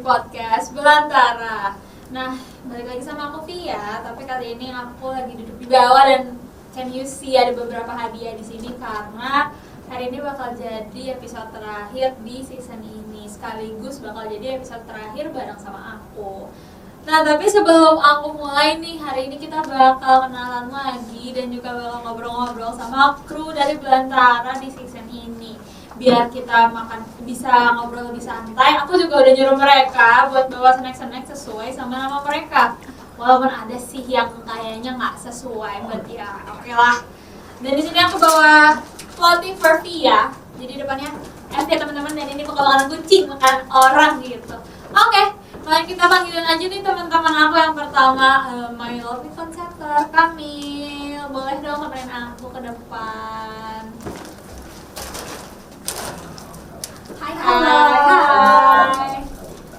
podcast Belantara. Nah, balik lagi sama aku Via, tapi kali ini aku lagi duduk di bawah dan can you see ada beberapa hadiah di sini karena hari ini bakal jadi episode terakhir di season ini, sekaligus bakal jadi episode terakhir bareng sama aku. Nah, tapi sebelum aku mulai nih, hari ini kita bakal kenalan lagi dan juga bakal ngobrol-ngobrol sama kru dari Belantara di season ini. Biar kita bisa ngobrol lebih santai, aku juga udah nyuruh mereka buat bawa snack-snack sesuai sama nama mereka. Walaupun ada sih yang kayaknya nggak sesuai, buat ya oke lah. Dan di sini aku bawa floating for Via, jadi depannya F ya teman-teman, dan ini bakal makanan kucing, makan orang gitu. Oke, mari kita panggilin aja nih teman-teman aku yang pertama, my lovely conceptor Kamil. Boleh dong temenin aku ke depan. Hai.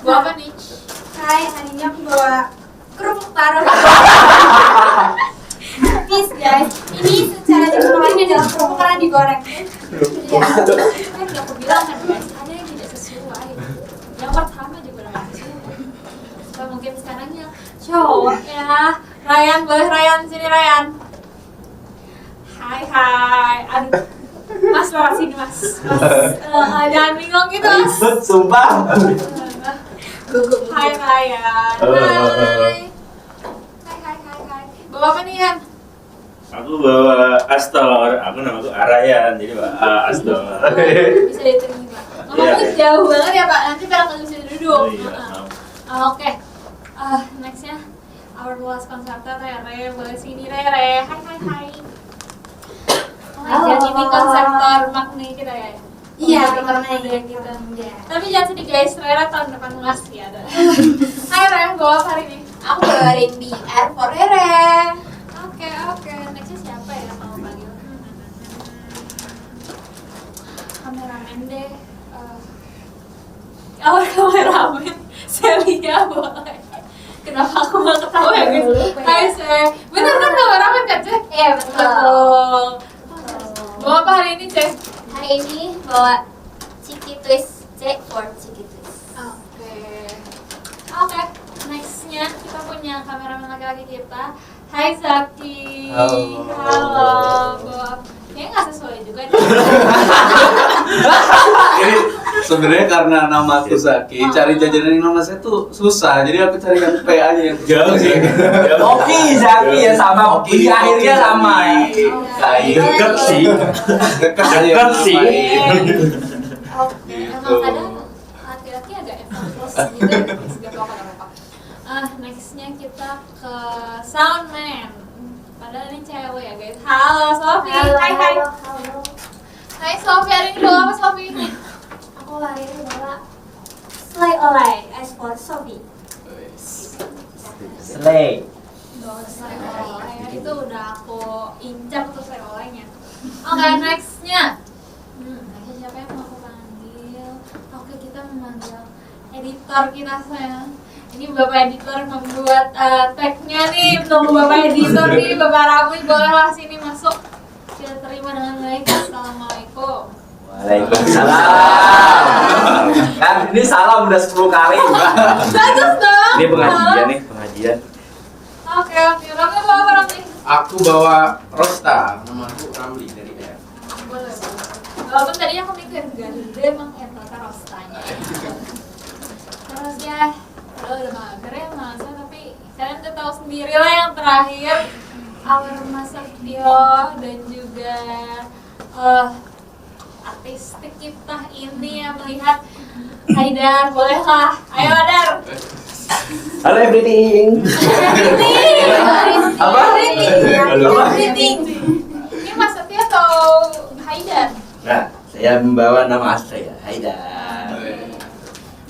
Bawa apa nih? Hai, hari ini aku bawa kerupuk taro. Please guys, ini secara jumlahnya adalah kerupuk karena digoreng. Ya, kan udah aku bilang kan guys, ada yang tidak sesuai. Yang pertama juga udah gak sesuai. So, mungkin sekarang yang cowok ya. Ryan, boleh Ryan, sini Ryan. Hai. Aduh, Mas lewat sini mas. Jangan bingung gitu mas. Sumpah. Hai Ryan. Hai. Bawa apa nih Yan? Aku bawa Astor. Namaku Arayan, jadi bawa Astor. Bisa diterima. Ngomongnya jauh banget ya Pak, nanti barangkali bisa duduk. Oh, iya. Oke. Nextnya our last consultant Rere, boleh sini Rere. Hai. Jadi ini konseptor Magni kita ya. Iya, karena karena gitu. ya. Tapi jangan sedih guys, Rere tahun depan ngasih ada. Hai Rere, bawa apa hari ini? Aku bawain BR for Rere. Oke. Nextnya siapa ya kalau panggil? Kameramen deh. Kameramen Celia boleh. Kenapa aku gak ketawa ya guys? Hai Cek. Bener kan kameramen kan Cek? Iya betul. Bawa apa hari ini Cek? Hari ini bawa Cheeky Twist C for Cheeky Twist. Oke. Nextnya kita punya kameramen laki-laki kita. Hai Zaki. Halo. Bawa kayaknya nggak sesuai juga nih. Ini sebenarnya karena nama aku Zaki, cari jajanan yang nama saya tuh susah. Jadi aku cari yang P aja yang Jauh sih. Oki, Zaki ya sama Oki, Oki, akhirnya sama ya. Deket sih. Dekat sih. Oke, emang kadang laki-laki agak effortless gitu. Gak apa-apa. Nextnya kita ke Soundman. Padahal ini cewek ya guys. Halo Sofi. Hai. Hai Sofi, hari ini bawa apa Sofi? Aku hari ini bawa Slay Olay as for Sophie. Slay. Bawa slay oleh. Itu udah aku incar tuh slay olehnya. Oke, nextnya. Nextnya siapa yang mau aku panggil? Oke, kita memanggil editor kita sayang. Ini Bapak Editor membuat tag-nya nih. Tunggu Bapak Editor nih, Bapak Rami, bolehlah sini masuk. Kita terima dengan baik. Assalamualaikum. Waalaikumsalam. Kan ini salam udah 10 kali. Bagus dong. Ini pengajian. Oke. Rami bawa apa Rami? Aku bawa Rosta, nama aku Ramli dari R. Boleh. Walaupun tadi aku mikir gede emang tata rostanya. Terus ya, udah mager ya masa, tapi kalian udah tahu sendiri lah yang terakhir Our Masakdio dan juga artistik kita ini yang melihat Haidar, bolehlah. Ayo Hadar. Halo everything. Apa? Everything. Ini Mas Satya atau Haidar? Nah, saya membawa nama asli ya, Haidar.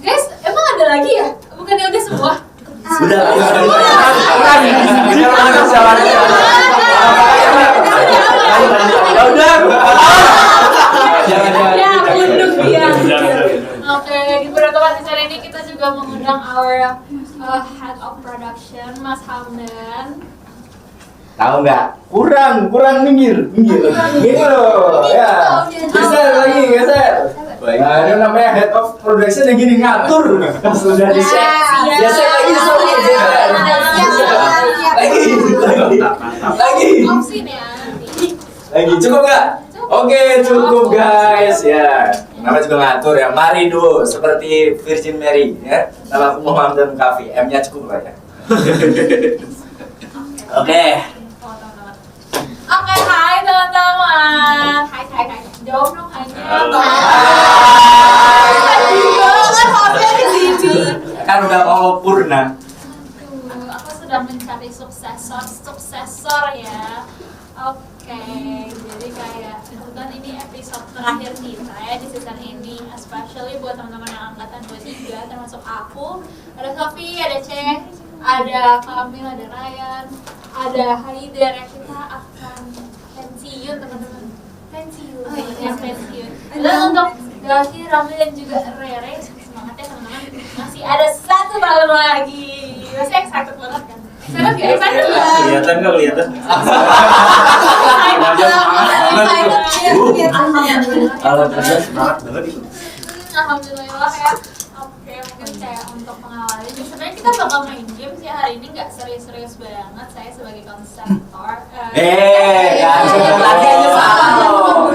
Guys, emang ada lagi ya? Bukannya udah semua? Udah. Ya, undung dia. Oke, di pertemuan acara ini kita juga mengundang our head of production, Mas Hamdan. Tahu nggak? Kurang minggir. Gitu loh. Ya. Geser lagi. Nah, itu namanya head of production yang gini ngatur. Sudah di set. Siap. Biasa lagi sorry. Lagi. Opsi nih ya. Lagi cukup nggak? Oke, cukup guys ya. Namanya juga ngatur ya. Mari dulu seperti Virgin Mary ya. Nama aku Muhammad Kafi. M-nya cukup lah ya. Oke. Oke, hai teman-teman. Hai. Jawab dong hanya. Halo. Hai banget Fabia di sini. Kan udah mau purna. Aduh, aku sedang mencari suksesor ya. Oke, jadi kayak kebetulan ini episode terakhir kita ya di season ini, especially buat teman-teman yang angkatan 23 termasuk aku. Ada Sofi, ada Ceng, ada Kamil, ada Ryan, ada Haider. Kita akan pensiun teman-teman. Pensiun. Oh, iya. Ya, pensiun. Dan untuk Gavi, Ramli dan juga Rere, semangat ya teman-teman. Masih ada 1 tahun lagi. Masih excited banget kan? Excited gak? Excited gak? Kelihatan nggak kelihatan? Kalau kerja semangat banget itu. Alhamdulillah ya. Oke, mungkin kayak untuk mengawali. Sebenarnya kita bakal main game sih hari ini, nggak serius-serius banget. Saya sebagai konseptor. Kan tadi aja salah.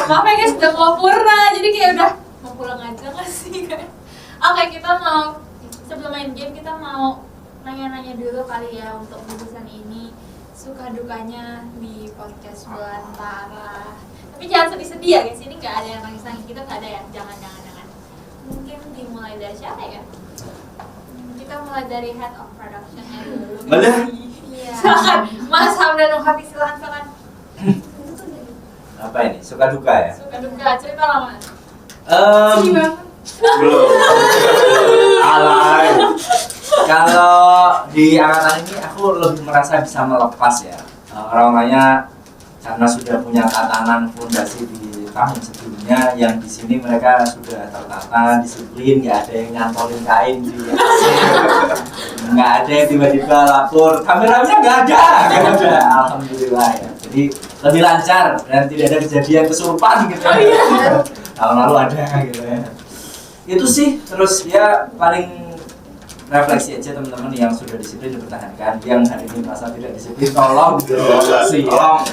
Maaf ya guys, udah mau purna, jadi kayak udah mau pulang aja nggak sih kan? Oke, kita mau sebelum main game kita mau nanya-nanya dulu kali ya untuk jurusan ini suka dukanya di podcast Belantara. Tapi jangan sedih-sedih ya guys, ini nggak ada yang nangis-nangis kita nggak ada ya, jangan. Mungkin dimulai dari siapa ya? Kita mulai dari head of production-nya dulu. Boleh? Iya. Silakan, Mas Hamdan Hafi, silakan. Apa ini? Suka duka ya? Suka duka, cerita lah Mas. Belum. Alay. Kalau di angkatan ini aku lebih merasa bisa melepas ya. Orang-orangnya karena sudah punya tatanan fondasi di tahun sebelumnya, yang di sini mereka sudah tertata, disiplin, nggak ada yang nyantolin kain di AC, nggak ada yang tiba-tiba lapor kameranya nggak ada. Alhamdulillah ya. Jadi lebih lancar dan tidak ada kejadian kesurupan gitu. Tahun lalu ada gitu ya. Itu sih, terus ya paling refleksi aja teman-teman yang sudah disiplin dipertahankan, yang hari ini merasa tidak disiplin tolong sih ya.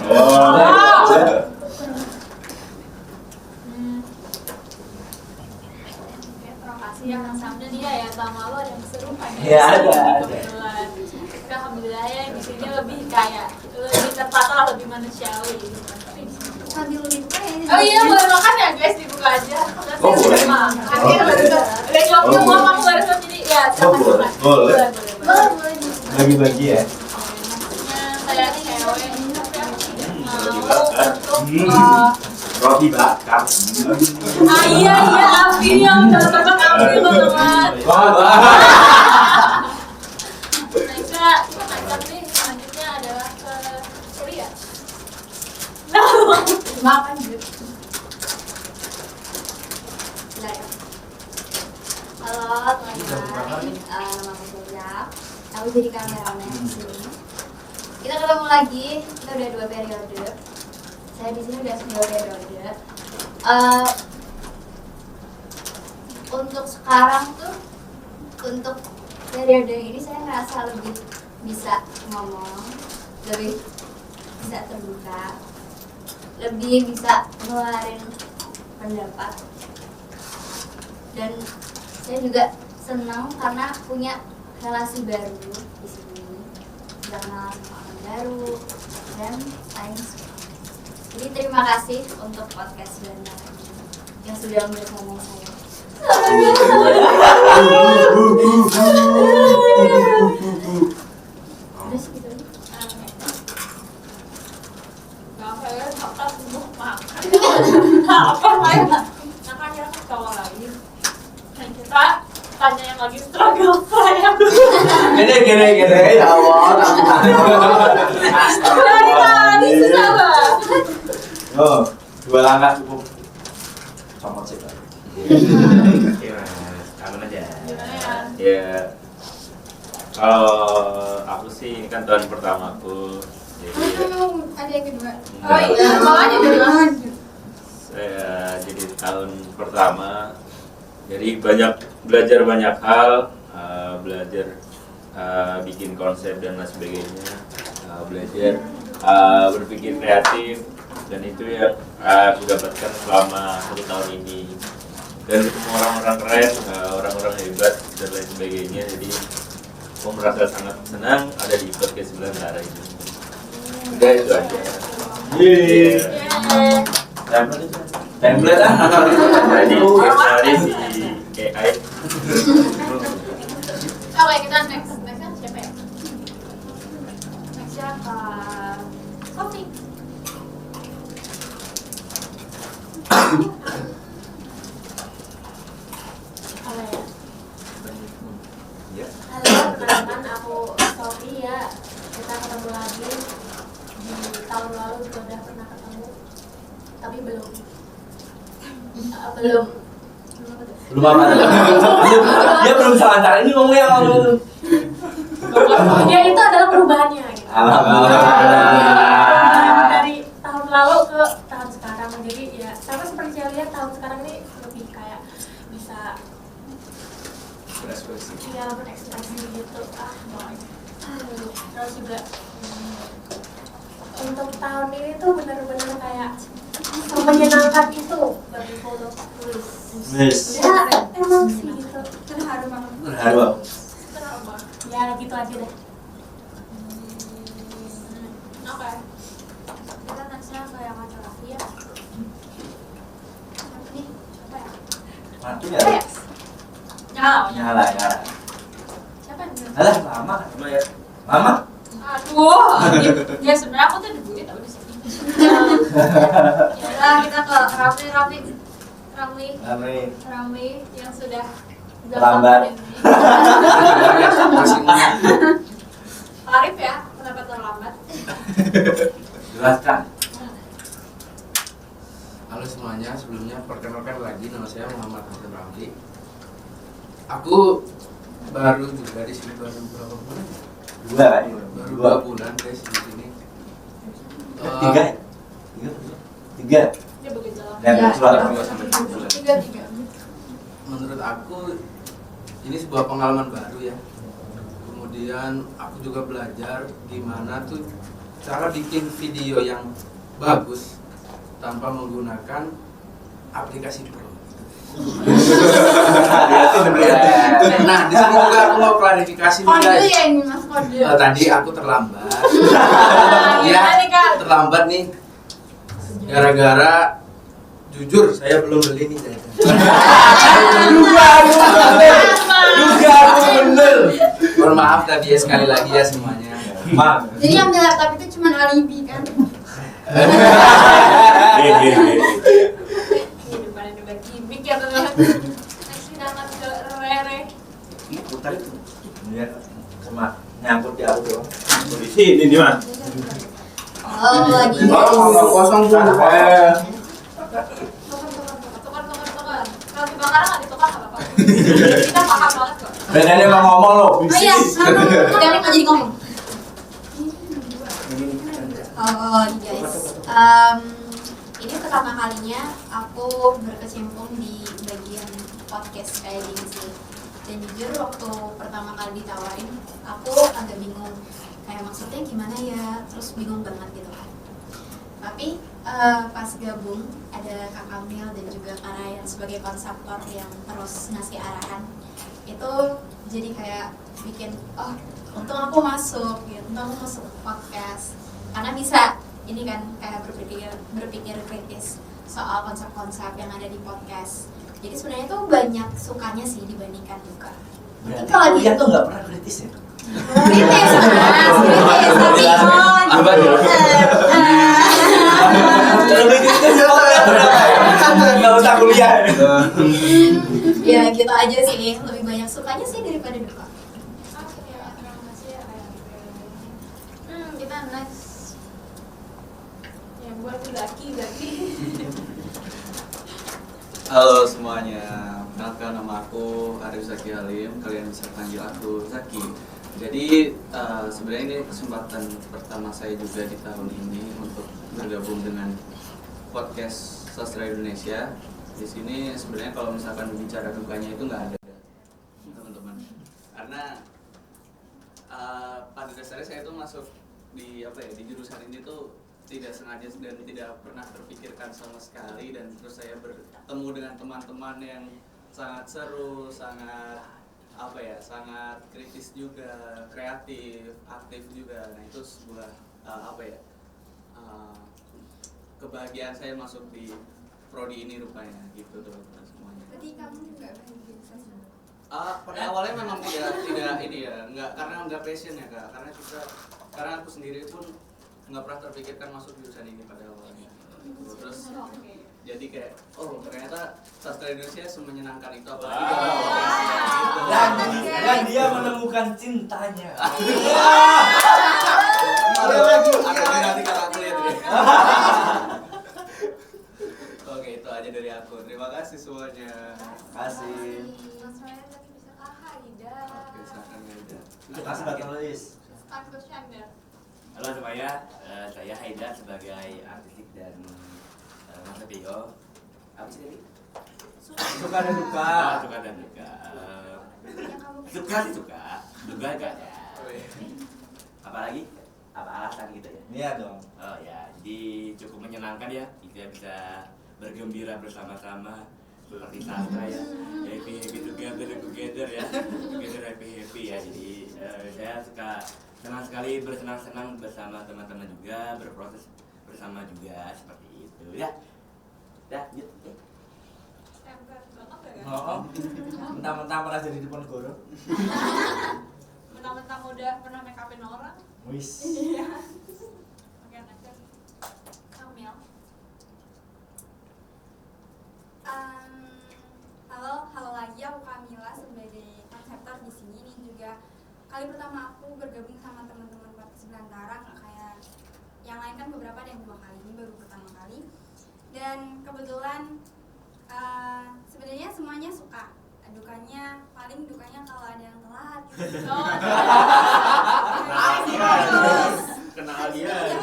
Terima kasih ya Mas Hamdan ya, tahun lalu ada yang serupa ya. Ya, ada. Kebetulan. Kita alhamdulillah ya di sini lebih kayak lebih tertata, lebih manusiawi. Sambil dibuka ya. Oh iya, boleh makan ya guys, dibuka aja. Oh, boleh. Akhirnya baru udah nyopil aku baru jadi ya. Boleh. Boleh. Bagi-bagi ya. Maksudnya saya cewek Roti bakar. iya Afi yang dapat Afi teman-teman. Kita ngajak nih, selanjutnya adalah ke Korea. Makan gitu. Halo teman-teman, nama aku Surya. Aku jadi kameramen di sini. Kita ketemu lagi, kita udah 2 periode. Saya di sini udah 9 periode. Untuk sekarang tuh, untuk periode ini saya ngerasa lebih bisa ngomong, lebih bisa terbuka, lebih bisa ngeluarin pendapat. Dan saya juga senang karena punya relasi baru di sini, bisa kenal sama orang baru dan lain sebagainya. Jadi terima kasih untuk podcast Belantara yang sudah bersama saya. Terus gitu. Apa ya, apa tuh makan. Apa ya? Nah kan ya ketawa lagi. Dan kita tanya yang lagi struggle saya. Gede ya Allah. Dari tadi susah banget. Oh, 2 langkah cukup. Comot sih. Oke Mas, aman aja. Gimana ya? Ya, kalau aku sih ini kan tahun pertamaku, jadi Ada yang kedua. Oh iya, makanya dari mana? saya jadi tahun pertama. Jadi belajar banyak hal, belajar bikin konsep dan lain sebagainya, belajar berpikir kreatif, dan itu yang aku dapatkan selama 1 tahun ini. Dan ketemu orang-orang keren, orang-orang hebat dan lain sebagainya. Jadi aku merasa sangat senang ada di podcast Belantara ini. Udah itu aja. Template Jadi hari di AI. Oke, kita next siapa ya? Next siapa? Sofi. Halo ya. Halo, teman-teman, aku Sofi ya. Kita ketemu lagi di tahun lalu juga udah pernah ketemu, tapi belum apa tuh? Dia belum wawancara ini ngomongnya apa tuh? ya itu adalah perubahannya gitu. Dari tahun lalu ke tahun sekarang, jadi ya sama seperti saya lihat tahun sekarang ini lebih kayak bisa ya berekspresi gitu terus juga untuk tahun ini tuh benar-benar kayak menyenangkan itu bagi foto tulis ya emang sih gitu Terharu banget. Terharu. ya gitu aja deh. Oke. Kita nextnya ke yang Kak Raffi ya. Nih, siapa ya? Mati Siapa ya? ya? Nyala. Nyala. Siapa yang bilang? Alah, lama. Sama ya. Lama? Aduh, ya sebenarnya aku tuh dibully tau di sini. Ya udah kita ke Ramli yang sudah Terlambat. Arif ya, kenapa terlambat? Jelaskan. Halo semuanya, sebelumnya perkenalkan lagi, nama saya Muhammad Hasan Ramli. Aku baru juga di sini baru berapa bulan? Baru 2 bulan guys di sini. Tiga. Dia begitu lah. Dan suara. 3. Menurut aku ini sebuah pengalaman baru ya. Kemudian aku juga belajar gimana tuh cara bikin video yang bagus tanpa menggunakan aplikasi pro. Nah, di sini juga aku mau klarifikasi nih Kode guys. ya ini Mas kode. Tadi aku terlambat. Gimana nih Kak? Terlambat nih. Gara-gara jujur saya belum beli nih saya. Duga aku bener. Mohon maaf tadi ya sekali lagi ya semuanya. Mak. Jadi yang beli laptop itu cuma alibi kan? Ini depan gimmick ya teman-teman. Next kita akan ke Rere. Putar itu. Lihat sama nyangkut di aku doang. Di sini nih Mas. Oh, lagi Kosong tuh. Tukar. Kalau dibakar nggak ditukar nggak apa-apa. Kita paham banget kok. Bedanya mau ngomong lo. Oh iya, sekarang mau jadi ngomong. Oh guys, ini pertama kalinya aku berkecimpung di bagian podcast kayak gini sih. Dan jujur waktu pertama kali ditawarin, aku agak bingung. Kayak maksudnya gimana ya, terus bingung banget gitu kan. Tapi pas gabung ada Kak Kamil dan juga Kak Ryan sebagai konseptor yang terus ngasih arahan, itu jadi kayak bikin untung aku masuk gitu, untung aku masuk podcast karena bisa ini kan kayak berpikir kritis soal konsep-konsep yang ada di podcast. Jadi sebenarnya tuh banyak sukanya sih dibandingkan duka. Tapi kalau dia tuh nggak pernah kritis ya. kritis tapi Lebih kritis nggak usah kuliah. ya gitu aja sih, lebih banyak sukanya sih daripada duka. Oke, terima kasih ya Rere. Kita next. Yang buat Zaki. Halo semuanya, kenalkan nama aku Arif Zaki Halim, kalian bisa panggil aku Zaki. Jadi sebenarnya ini kesempatan pertama saya juga di tahun ini untuk bergabung dengan podcast Sastra Indonesia. Di sini sebenarnya kalau misalkan bicara dukanya itu nggak ada, teman-teman. Karena pada dasarnya saya tuh masuk di di jurusan ini tuh tidak sengaja dan tidak pernah terpikirkan sama sekali, dan terus saya bertemu dengan teman-teman yang sangat seru, sangat sangat kritis juga, kreatif, aktif juga. Nah itu sebuah kebahagiaan saya masuk di prodi ini rupanya gitu teman-teman semuanya. Jadi kamu juga bahagia sih? Pada awalnya memang nggak karena nggak passion ya kak, karena aku sendiri pun nggak pernah terpikirkan masuk jurusan ini pada awalnya. Terus jadi kayak ternyata sastra Indonesia semenyenangkan itu, apalagi gitu. Dan dia menemukan cintanya. Ada nanti kakak kuliah deh. Oke, itu aja dari aku. Terima kasih semuanya. Kasih. Mas Ryan tadi bisa kakak, Ida. Oke, silakan Haida. Kasih batu tulis. Start question deh. Halo semuanya, saya Haida sebagai artistik dan Mas Tio. Apa sih tadi? Suka dan duka. Suka dan duka. Yang kamu Suka sih suka, duka gak ada. Apalagi? Apa alasan gitu ya? Iya dong. Oh ya, jadi cukup menyenangkan ya kita bisa bergembira bersama-sama seperti sastra ya, happy together ya, together happy ya. Jadi saya senang sekali bersenang-senang bersama teman-teman juga, berproses bersama juga seperti itu ya. Yuk. Stempel banget ya kan? Oh, mentang-mentang pernah jadi Diponegoro. Mentang-mentang udah pernah make upin orang. Wis. Iya. Oke, next. Kamil. Halo lagi, aku Kamila sebagai konseptor di sini. Ini juga kali pertama aku bergabung sama teman-teman Podcast Belantara, nggak kayak yang lain kan beberapa ada yang 2 kali, ini baru pertama kali. Dan kebetulan sebenarnya semuanya suka. Dukanya kalau ada yang telat. Kenal dia.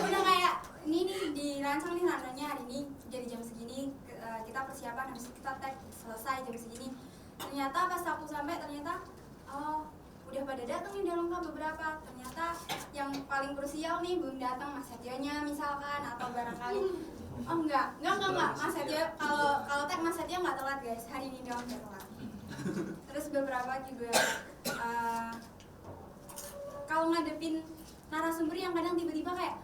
Udah kayak ini nih dirancang nih rundownnya hari ini jadi jam segini, kita persiapan, habis itu kita tag selesai jam segini. Ternyata pas aku sampai udah pada datang nih, udah lengkap beberapa. Ternyata yang paling krusial nih belum datang, Mas Setionya misalkan, atau barangkali enggak Mas Setio, kalau tag Mas Setio nggak telat guys, hari ini doang nggak telat. Terus beberapa juga kalau ngadepin narasumber yang kadang tiba-tiba kayak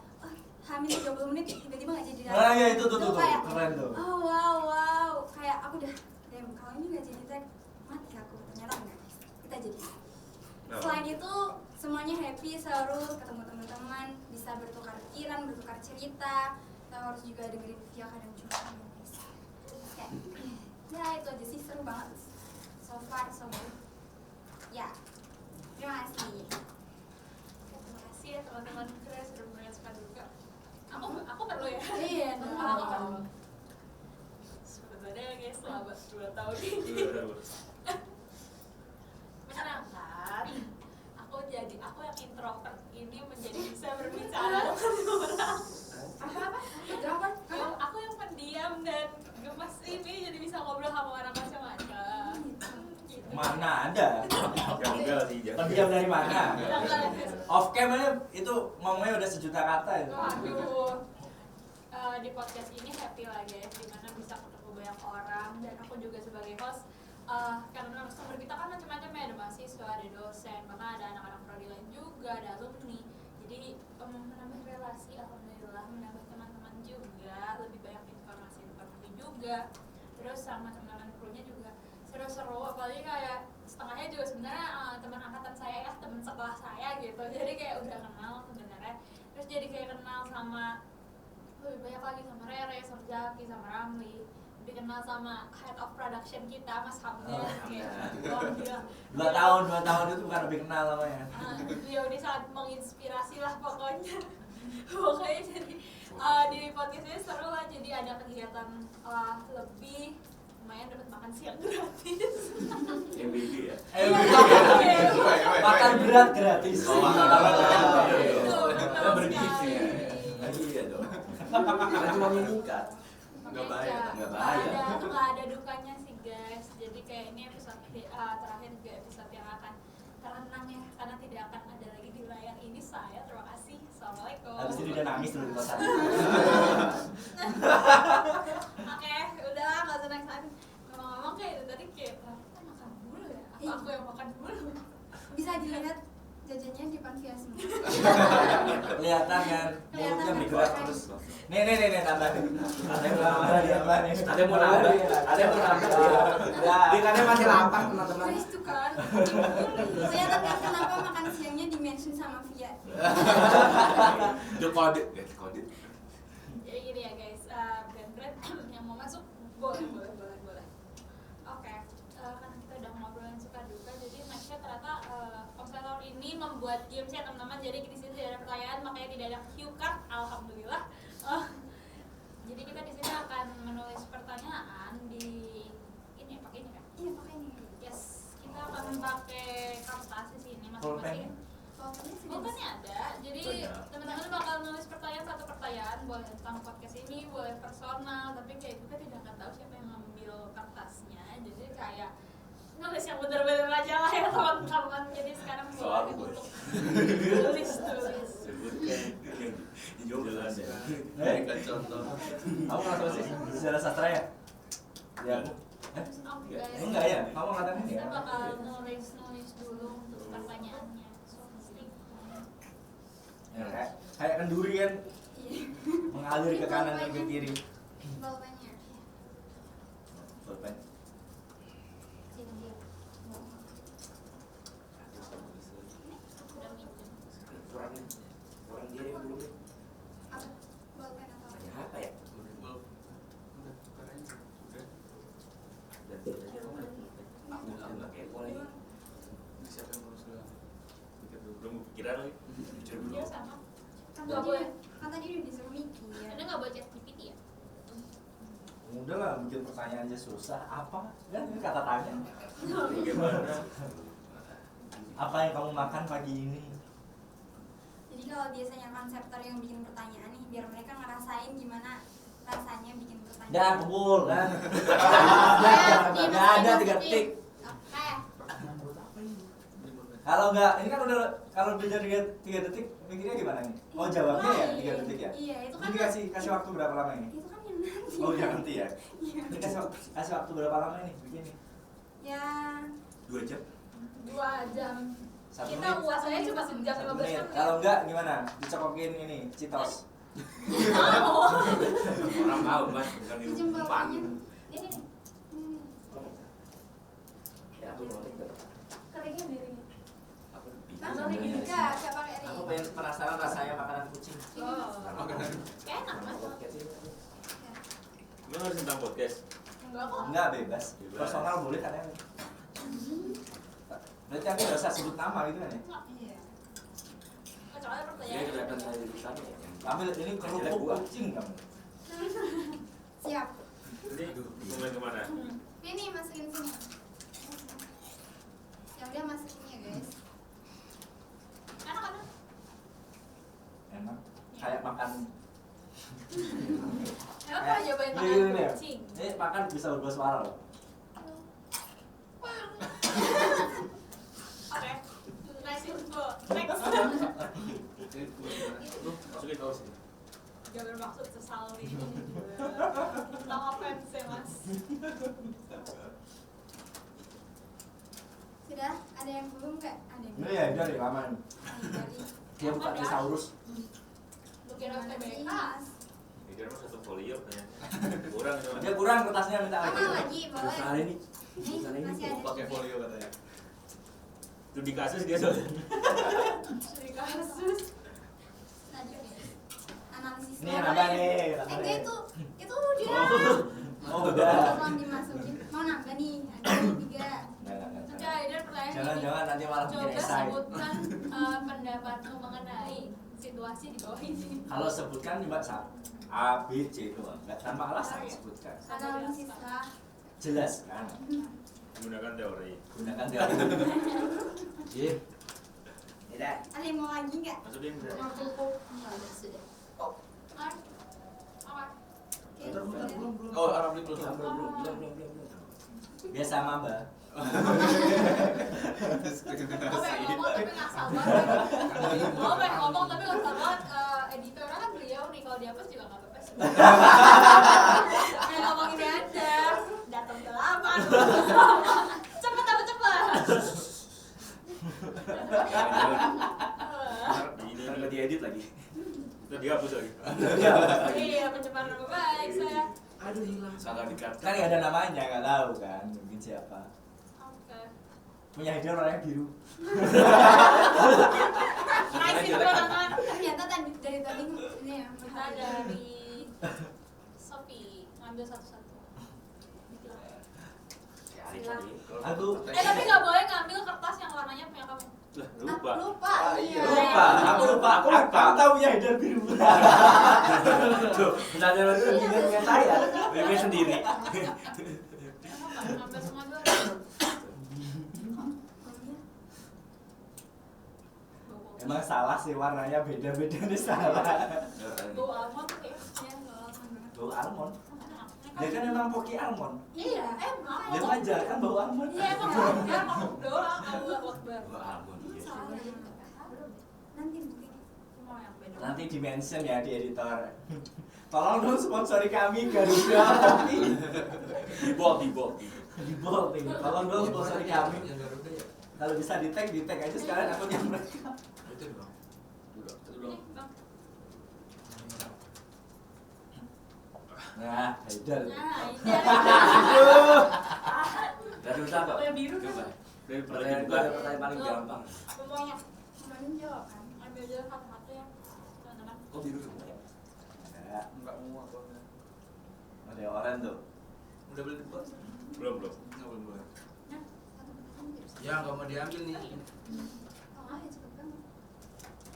hamil 30 menit tiba-tiba nggak jadi datang. Nah ya itu tuh kayak, keren tuh. wow, kayak aku udah kalau ini nggak jadi tag mati aku. Ternyata enggak, kita jadi. Selain itu semuanya happy, seru, ketemu teman-teman, bisa bertukar pikiran, bertukar cerita. Kita harus juga dengerin Via kadang juga kayak ya itu aja sih, seru banget. So far so good. Ya, terima kasih. Terima kasih ya teman-teman keren sudah menyaksikan juga. Aku perlu ya. Iya dong. Aku perlu. Sebetulnya guys selama 2 tahun ini menyenangkan. Aku yang introvert ini menjadi bisa berbicara dengan orang. Apa? Introvert? Aku yang pendiam dan gemes ini jadi bisa ngobrol sama orang macam-macam. Gitu. Mana ada? Janggal sih, Pendiam dari mana? Janggal. Off cam aja itu ngomongnya udah sejuta kata itu. Waduh. Di podcast ini happy lah guys, dimana bisa ketemu banyak orang, dan aku juga sebagai host karena narasumber kita kan macam-macam ya, ada mahasiswa, ada dosen, bahkan ada anak-anak prodi lain juga, ada alumni. Jadi menambah relasi, alhamdulillah, menambah teman-teman juga, lebih banyak informasi juga. Terus sama teman-teman krunya juga seru-seru, apalagi kayak setengahnya juga sebenarnya teman angkatan saya ya, teman sekelas saya gitu. Jadi kayak udah kenal sebenarnya. Terus jadi kayak kenal sama lebih banyak lagi sama Rere, Sorjaki, sama Ramli. Lebih kenal sama head of production kita, Mas Hamdan. Wah, gila. 2 tahun itu bukan lebih kenal namanya. Beliau ini sangat menginspirasi lah pokoknya. Pokoknya jadi di podcast ini seru lah, jadi ada kegiatan lebih, lumayan dapat makan siang gratis. MBG ya. Makan berat gratis. Bergizi ya. Iya dong. Karena cuma meningkat. Nggak bahaya, nggak bahaya. Nggak ada dukanya sih guys. Jadi kayak ini episode terakhir juga episode yang akan terenang ya, karena tidak akan ada lagi di layar ini. Saya terima kasih. Assalamualaikum. Habis ini dia nangis dulu di kosan. Oke, udah nggak usah nangis lagi. Ngomong-ngomong kayak itu tadi kayak kita makan dulu ya. Apa aku yang makan dulu? Bisa dilihat jajannya di Panvia semua. Kelihatan kan? Kelihatan Mulutnya kan? bergerak terus. Nih tambah. Ada yang marah dia apa nih? Ada yang mau nambah. Ada yang mau nambah. Ya. Ikannya masih lapar teman-teman. Guys tuh kan. Kelihatan kan kenapa makan siangnya di mention sama Via. Itu kode. Jadi gini ya guys, brand-brand yang mau masuk boleh. Oke, karena kita udah ngobrol yang suka duka, jadi nextnya ternyata Observer ini membuat games ya teman-teman. Jadi di sini tidak ada pertanyaan, makanya tidak ada cue card, alhamdulillah. Jadi kita di sini akan menulis pertanyaan di ini pakai ini kan? Iya pakai ini. Yes, kita akan pakai kertas di sini Pulpen. masing-masing. Pulpennya ada, jadi teman-teman bakal nulis satu pertanyaan, boleh tentang podcast ini, boleh personal, tapi kayak kita tidak akan tahu siapa yang ngambil kertasnya, jadi kayak nulis yang bener-bener aja lah ya teman-teman. Jadi sekarang boleh untuk tulis. Sebutkan jelas ya. Berikan contoh. Kamu nggak sih? Sejarah sastra ya? Ya. Oke, guys. Enggak ya? Kamu ngatakan ya? Kita bakal nulis dulu untuk pertanyaannya. So, stick. Ya, kayak kenduri kan Iya. mengalir ke kanan dan ke kiri. Pulpennya. Pulpen. Sini. Udah minjem. Orang dia yang belum. Apa? Pulpen atau apa? Apa ya? Udah, tukar aja. Udah. Nggak kepo lagi. Ini siapa yang ngurus dulu? Pikir dulu. Belum kepikiran lagi. Dia sama. Kan Nggak tadi, boleh. kan tadi udah disuruh mikir. Anda nggak baca GPT ya? Udah lah, bikin pertanyaan aja susah. Apa? Kan ini kata tanya. Bagaimana? Apa yang kamu makan pagi ini? Jadi kalau biasanya konseptor yang bikin pertanyaan nih, biar mereka ngerasain gimana rasanya bikin pertanyaan. Ya, kebul kan. Nggak ada 3 detik. Oke. Kalau enggak, ini kan udah kalau belajar 3 detik, mikirnya gimana nih? Oh, jawabnya ya 3 detik ya? Iya, itu kan Ini kasih waktu berapa lama ini? itu kan yang nanti. Oh, ya nanti ya. Iya. Ini kasih waktu berapa lama ini bikin nih? Ya, 2 jam. 2 jam. 1 Kita menit. puasanya cuma sejam 1 15 menit. menit. Kalau enggak gimana? Dicokokin ini, Citos. Orang mau mas, bukan di jam umpan. bawahnya. Ini nih. Ya aku mau tinggal. Keringnya dirinya. Aku Kan udah juga, gak pakai ini. Aku pengen penasaran rasanya makanan kucing. Oh. Makanan. Enak mas. Lu harus tentang podcast. Enggak kok. Enggak, bebas. Bebas. Personal boleh katanya. Berarti aku nggak usah sebut nama gitu kan ya? Iya. Soalnya Dia pertanyaan. kelihatan saya di sana ya. Ambil ini kerupuk kucing kamu. Siap. Jadi mulai kemana? Ini masukin sini. Yang dia masukin ya guys. Enak kan? Enak. Kayak makan. Emang kalau nyobain Ini, makan ini, kucing? Ini makan bisa berubah suara loh. Oke. Nice info. Next. Lu masukin kaos ya? Gak bermaksud sesal ini. No offense ya mas. Sudah? Ada yang belum nggak? Ada yang Ini ya, udah nih lama nih. Dari Dia buka thesaurus. Lu kira TBK? Mikir mah 1 folio ternyata. Kurang cuma. Dia kurang kertasnya minta Mana lagi. lagi? Boleh. Terus hari ini. Nih, masih ada. Pakai folio katanya. Itu di kasus dia soalnya. Dari kasus. Lanjut ya. Analisis. Ini yang nambah nih. Enggak itu dia. Oh udah. Belum dimasukin. Mau nambah nih? Ada 3. Nanti Aidan pertanyaan Jangan-jangan nanti malah bikin coba esai. sebutkan pendapatmu mengenai situasi di bawah ini. Kalau sebutkan coba A, B, C doang. Nggak tanpa alasan sebutkan. Analisis lah. Jelas kan? Gunakan teori. Gunakan teori. Iya. Tidak. Ada yang mau lagi nggak? Masukin Enggak ada sudah. Oh. Oke. Oh, Arab belum. Biasa mamba. Gue pengen ngomong tapi nggak sabar. Gue pengen ngomong tapi nggak sabar. Editornya kan beliau nih, kalau dihapus juga nggak apa-apa sih. Kayak ngomong ini aja, datang ke lapan. Cepet apa cepet? Ini diedit lagi. Itu dihapus lagi. Iya, pencemaran nama baik saya. Aduh hilang. Salah dikat. Kan nggak ada namanya, nggak tahu kan mungkin siapa. Oke. Punya ide orangnya biru. Nice itu teman-teman. Ternyata dari tadi ini ya. Kita dari Sophie ngambil satu-satu. Aku Tapi nggak boleh ngambil kertas yang warnanya punya kamu. Lah, lupa. Lupa. Iya. aku lupa. Aku tahu punya ide biru. Tuh, misalnya itu Ide punya saya. Bebe sendiri. Ngambil semua dulu. Emang salah sih warnanya beda-beda nih salah. Bau almond tuh kayaknya bau almond. Bau almond. Dia kan emang poki almond. Iya, emang. Dia wajar kan bau almond. Iya, emang doang. Allahu Akbar. Salah. Nanti Semua yang beda. Nanti di mention ya di editor. Tolong dong sponsori kami Garuda Kopi. Di bold. Di bold ini. Tolong dong sponsori kami. Yang Garuda ya. Kalau bisa di tag aja sekalian akunnya mereka. Itu dong. Ini, Bang. Nah, Haidar. Nah, ini. Dari usaha apa? Yang biru Coba. kan? Dari Pertanyaan gue ada pertanyaan paling gampang. Semuanya. Semuanya jawab kan? Ambil aja satu-satu ya. Teman-teman. Kok biru semua ya? Ada, Enggak mau apa enggak. ada orang tuh. Udah beli buat? Belum. Enggak belum boleh. Ya nggak mau diambil nih. Oh, ya cepet banget.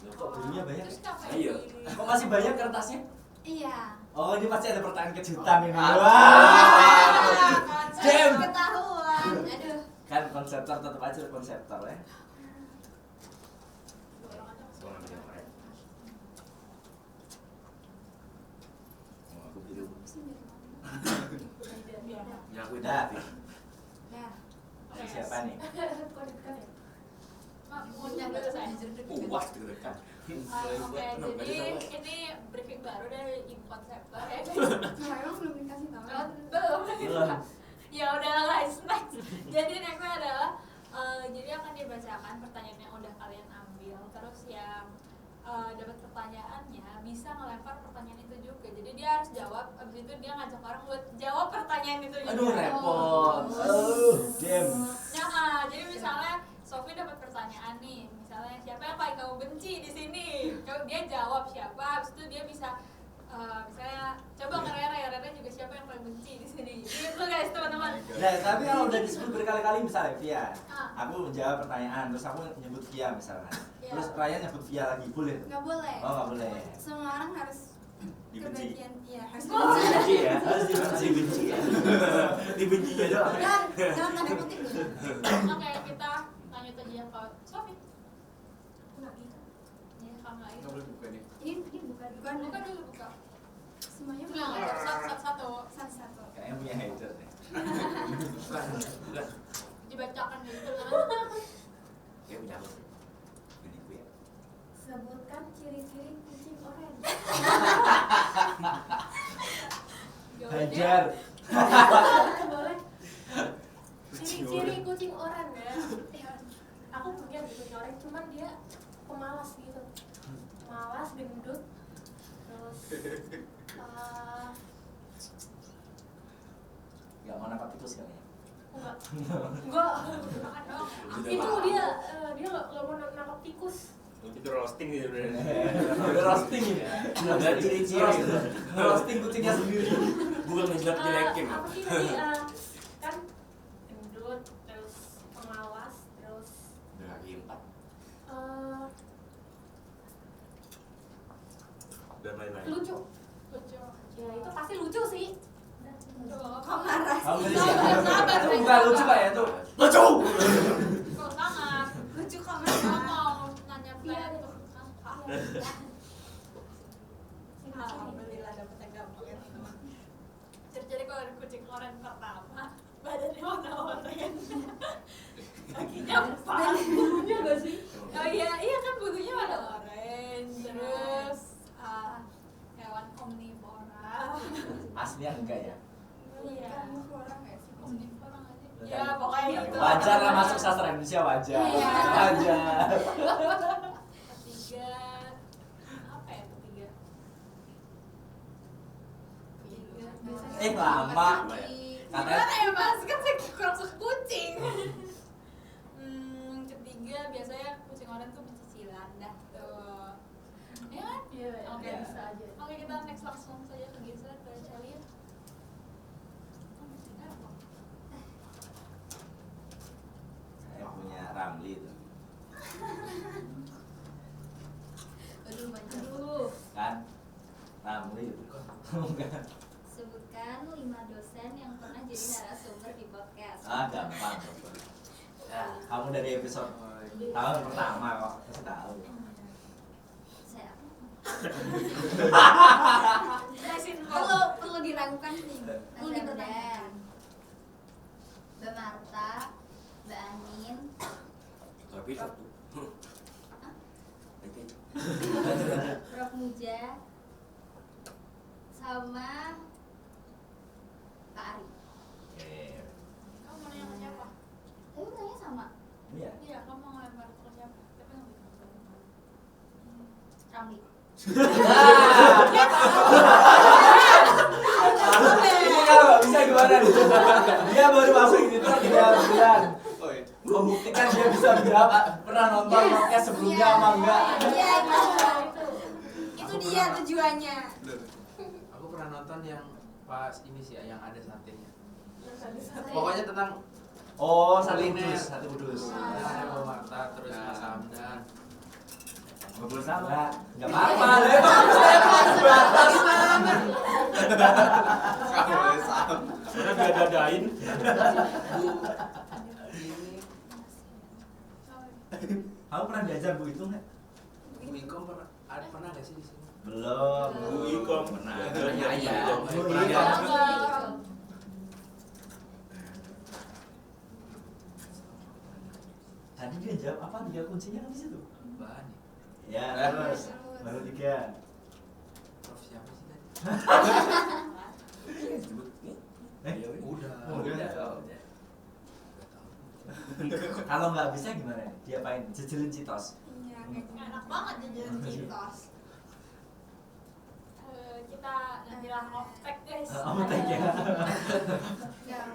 Loh, kok birunya banyak? Terus kenapa Ayo. ini? Kok masih banyak kertasnya? Iya. Oh, ini pasti ada pertanyaan kejutan ini. Ah, Wah. konsep ketahuan. Aduh. Kan konseptor tetap aja konseptor ya. Oh, aku biru. Biar. Ya aku Udah. Ya. Dari siapa nih? Kok dekat ya? Mak, punya dulu saya. Puas deg-degan. Oke, jadi ini briefing baru dari Inkonseptor ya. Nah, emang belum dikasih tahu. Belum. Belum. Ya udah guys, next. Jadi nextnya adalah jadi akan dibacakan pertanyaan yang udah kalian ambil, terus yang dapat pertanyaannya bisa ngelempar pertanyaan itu juga. Jadi dia harus jawab, abis itu dia ngajak orang buat jawab pertanyaan itu juga. Aduh, repot. Damn. Nah, jadi misalnya Sophie dapat pertanyaan nih, misalnya siapa yang paling kamu benci di sini? Kalau dia jawab siapa, habis itu dia bisa misalnya coba ke Rere juga siapa yang paling benci di sini. Gitu guys teman-teman. Nah, tapi kalau udah disebut berkali-kali misalnya Via, Ah. aku menjawab pertanyaan, terus aku nyebut Via misalnya. Iya. Terus Ryan nyebut Via lagi, boleh tuh? Nggak boleh. Oh, nggak boleh. Semua orang harus Dibenci. kebagian. Iya, harus Oh. dibenci. Dibenci ya, harus dibenci ya. Dibencinya doang. Dan dalam tanda kutip nih. Oke, kita lanjut aja ke Sophie. Nggak bisa. Ya, kamu lagi. Enggak boleh buka nih. Ini bukan Buka dulu, buka. semuanya Enggak, satu-satu. satu-satu. Kayaknya punya hater deh. Dibacakan gitu kan. Kayak punya aku. Ini gue ya. Sebutkan ciri-ciri kucing oranye. Hajar. Boleh. Ciri-ciri kucing oranye ya. Aku punya di kucing oranye, cuman dia pemalas gitu. Malas, gendut. Terus Gak mau nangkap tikus kali ya? enggak. Enggak. Makan dong. Itu dia nggak mau nangkap tikus. Itu roasting gitu bener. Udah roasting ini. Udah ciri-ciri. Roasting kucingnya sendiri. Bukan ngejilat jelekin. Apa sih tadi kan gendut, terus pemalas, terus Udah kaki 4 dan lain-lain. lucu. Lucu. Ya itu pasti lucu sih. Coba Kok marah Kamu sih? dari siapa? Sabar, Itu Riz. bukan lucu pak ya itu. Lucu. Kok sangat. Lucu kok Kamu marah. mau nanya Iya, plan iya. tuh. Iya. Alhamdulillah dapet yang gampang ya teman-teman. kucing oren pertama badannya warna oranye, kakinya empat. Iya nggak sih? Oh iya kan bukunya warna orange, terus hewan omnivora. Aslinya enggak ya? Iya. Omnivora nggak sih? Omnivora nggak sih? Ya pokoknya gitu. Wajar lah masuk sastra Indonesia, wajar. Iya. Wajar. Ketiga apa ya ketiga? Lama. Gimana ya mas? Kan saya kurang suka kucing. Ketiga biasanya kucing orang tuh pencicilan dah tuh. Ya kan? Iya, Oke. bisa aja. Oke kita next langsung saja ke geser ke Celia. Saya punya Ramli itu. Aduh banyak. Aduh. Kan? Ramli itu. Bukan. Sebutkan 5 dosen yang pernah jadi narasumber di podcast. Gampang. Ya, kamu dari episode tahun pertama kok pasti tahu. Saya Jelasin perlu diragukan sih. Perlu dipertanyakan. Mbak Marta, Mbak Anin, Tapi satu. Prof Muja, sama Pak Ari. Kamu mau nanya ke siapa? Tapi tanya sama Iya. Iya, kamu mau ngelempar ke siapa? Tapi nggak bisa. Ramli. Ini kalau nggak bisa gimana nih? Dia baru masuk ini tuh dia bilang Oh iya. membuktikan dia bisa berapa pernah nonton podcast sebelumnya apa enggak. Iya itu dia tujuannya. Bener. Aku pernah nonton yang pas ini sih ya, yang ada satenya. Pokoknya tentang Oh, satu kuliner. kudus, satu kudus. Yang ada Mbak Marta, terus Mas Hamdan. Ngobrol sama. Enggak apa-apa, saya batas. Kamu boleh sama. Karena gak dadain. Kamu pernah diajar Bu itu nggak? Bu Ikom pernah nggak sih di sini? Belum. Bu Ikom pernah. Iya. Bu Pernah Ikom. nggak? Tadi dia jawab apa? 3 kuncinya kan di situ. Apaan Ya, ya? terus baru 3. Prof siapa sih tadi? Udah. Nggak tahu. Kalau nggak bisa gimana? Diapain? Jejelin citos. Iya, Enak banget jajan citos. Kita nantilah off-tag guys. Off-tag ya.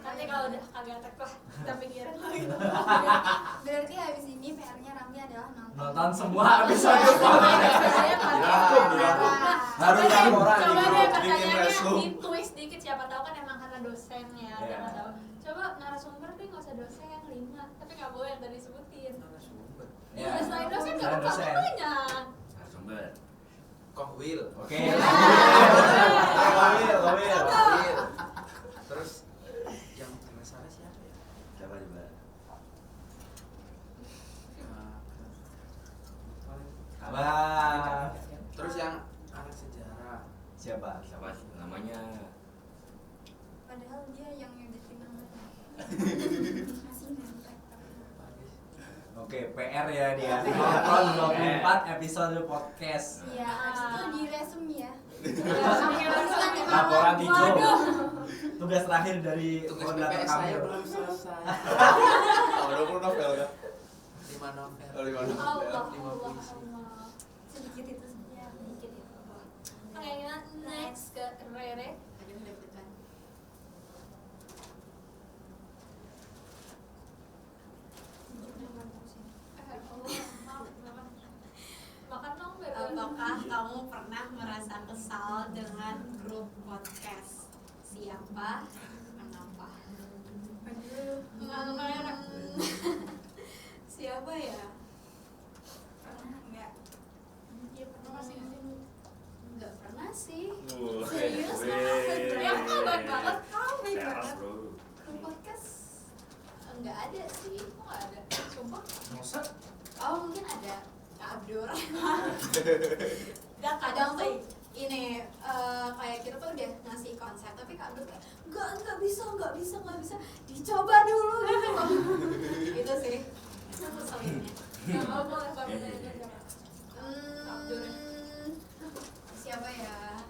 Nanti kalau udah kagak tag lah, kita pikirin lagi. Berarti habis ini PR-nya Ramli adalah Nonton semua episode Saya Harus laporan. Coba deh Bikin pertanyaannya resume. di twist dikit, siapa tahu kan emang karena dosennya, Iya. siapa tahu. Coba narasumber deh nggak usah dosen, 5, tapi nggak boleh yang tadi disebutin. Narasumber. Ya. Iya, selain dosen nggak Selain apa dosen. banyak. Narasumber. Koh Will. Oke. Will. Terus yang penasaran siapa ya? Coba coba. Abang. Terus yang anak sejarah. Siapa? Siapa sih namanya? Padahal dia yang ngeditin namanya. Masih nempel. Oke, PR ya dia. Nonton 24 episode podcast. Iya, habis itu di resume ya. Laporan hijau. Waduh. Tugas terakhir dari Tugas koordinator PPS kami. saya belum selesai. Oh, 20 novel kan? 5 novel. Oh, 5 novel. Allah, 5 puisi. Allah. Sedikit itu saja. Sedikit itu. Oke, kita next ke Rere. Aduh, deg-degan. Makan dong, Beb. Apakah kamu pernah merasa kesal dengan grup podcast? Siapa? Kenapa? Siapa ya? Pernah enggak? Iya, pernah masih nggak sih? Enggak pernah sih. Serius? Ya, kok baik banget. Kamu baik banget. Grup podcast enggak ada sih. Kok nggak ada? Sumpah. Oh, mungkin ada Kak Abdur. Nggak, kadang tuh ini kayak kita tuh udah ngasih konsep tapi Kak Bel kayak nggak bisa dicoba dulu gitu loh. Itu sih keselinnya. Kalau boleh pamit Siapa ya?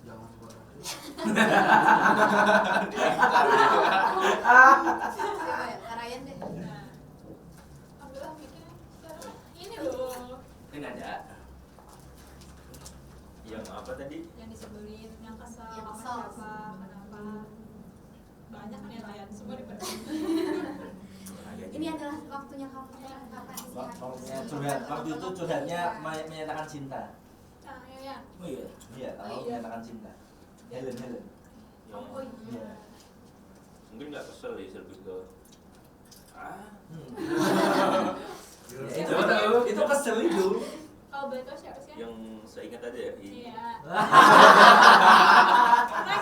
Jangan buat aku. Siapa ya? Ryan deh. Alhamdulillah mikir ini loh Ini ada. Yang apa tadi? yang disebelin, yang kesel, Yang sama kesel. siapa, kenapa. Banyak nih Ryan, semua dipenuhi. Ini adalah waktunya kamu mengungkapkan isi Waktunya hati. curhat. Waktu itu curhatnya menyatakan cinta. Nah, ya. Oh iya. Iya, kalau Iya. menyatakan cinta. Helen. Oh iya. Mungkin nggak kesel ya, lebih ke Itu kesel itu. Kalau boleh tahu siapa sih? yang saya ingat aja ya. Iya.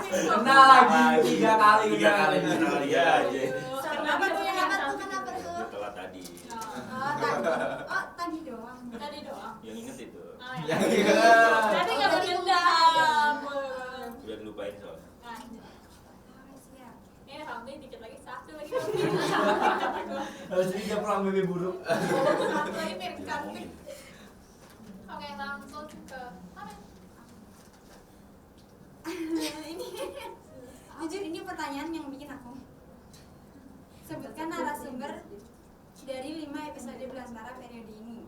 Kenal lagi 3 kali. Kenal dia aja. Kenapa tuh? Dia telat tadi. Oh tadi doang. Tadi doang. Yang inget itu. Ah, Yang iya. inget. Berarti nggak berdendam. Boleh. Udah dilupain soalnya. Nah, Siap. ini Ramli dikit lagi satu lagi. Habis ini dia pulang mimpi buruk. Satu lagi mirip cantik. Oke, langsung ke mana? Ini jujur ini pertanyaan yang bikin aku. Sebutkan narasumber dari 5 episode Belantara periode ini.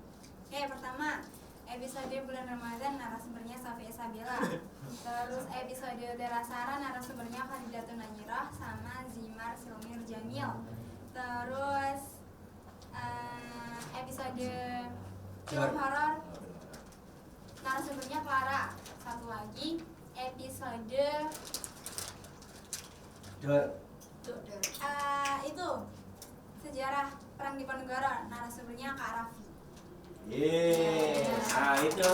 Pertama, episode bulan Ramadan narasumbernya Safia Sabila. Terus episode Derasara narasumbernya Khadidatun Najirah sama Zimar Silmir Jamil. Terus episode film horor narasumbernya Clara. Satu lagi episode itu sejarah perang Diponegoro narasumbernya Kak Raffi. Nah itu.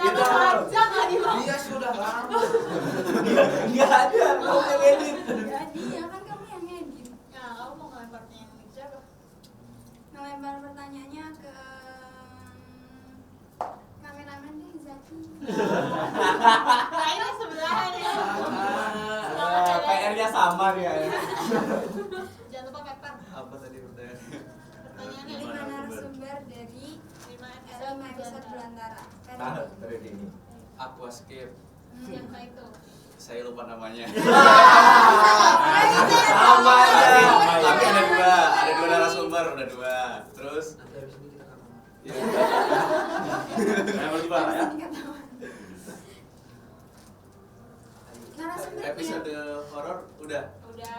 Data panjang lagi bang. Dia sudah lama. Enggak ada. Kamu yang edit. Jadi ya kan kamu yang ngedit. Ya, kamu mau ngelempar pertanyaan ke siapa? Ngelempar pertanyaannya ke kameramen deh Zaki. Nah, ini sebelahan ya. PR-nya sama dia. Jangan lupa pepper. Apa tadi pertanyaannya? Pertanyaannya Pilih Gimana, narasumber dari 5 5 episode Belantara. Nah, periode ini. Aquascape. Yang kayak itu. Saya lupa namanya. Sama aja. Tapi ada dua narasumber, udah 2. Terus Nanti habis ini kita ketemu. ya, Yang berdua ya. Narasumber episode horor udah. Udah.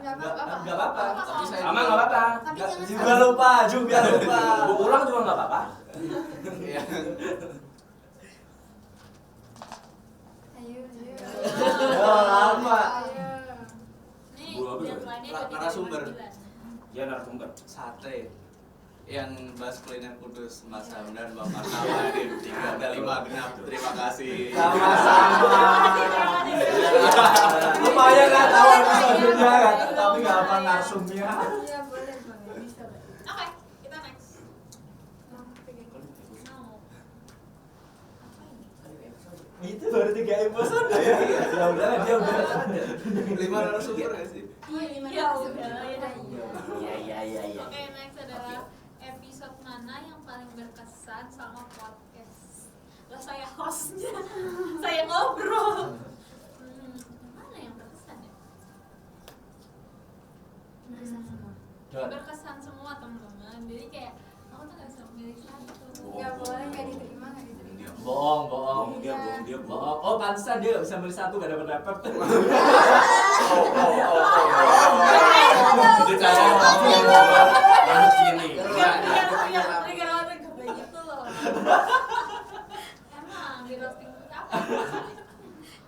Enggak apa-apa. Tapi saya Sama nggak apa-apa. Tapi jangan Juga lupa. Gue ulang juga nggak apa-apa. Iya. Ayo. Lama. Nih, Gua apa yang tuh? lainnya ada Narasumber. 3,9. Ya narasumber. Sate yang bahas kuliner Kudus Mas Hamdan, Bang Martama ini 3 udah 5 genap. Terima kasih. Sama-sama. Lumayan nggak tahu episodenya kan, tapi nggak apa narsumnya. Iya boleh bisa. Oke, kita next. No. Itu baru 3 episode ya. Ya udah, dia udah ada. 5 narasumber nggak sih? Iya, lima Ya narasumber. udah, ya. Iya. Oke, next adalah episode mana yang paling berkesan sama podcast? Lah saya hostnya, saya ngobrol. Mana yang berkesan ya? Berkesan semua teman-teman. Jadi kayak aku tuh nggak bisa memilih satu. Nggak boleh, nggak diterima. Bohong. Dia Bohong. Oh, pantesan dia bisa beli 1 gak dapat. Itu cara masuk sini. Gara-gara gitu loh. Emang di roasting apa?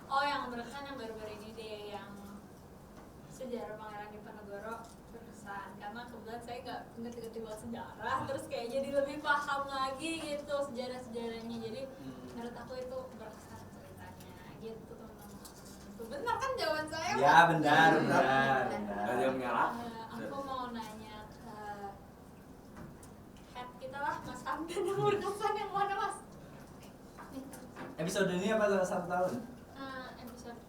Oh, yang berkesan yang baru-baru ini deh, yang sejarah Pangeran Diponegoro berkesan karena kebetulan saya nggak ngerti-ngerti banget sejarah, terus kayak jadi lebih paham lagi gitu sejarah-sejarahnya. Jadi menurut aku itu berkesan ceritanya gitu teman-teman. Tuh, benar kan jawaban saya? Ya, benar. Ada yang menyala. Aku mau nanya ke dan yang berkesan yang mana mas? Episode ini apa 1 tahun? Episode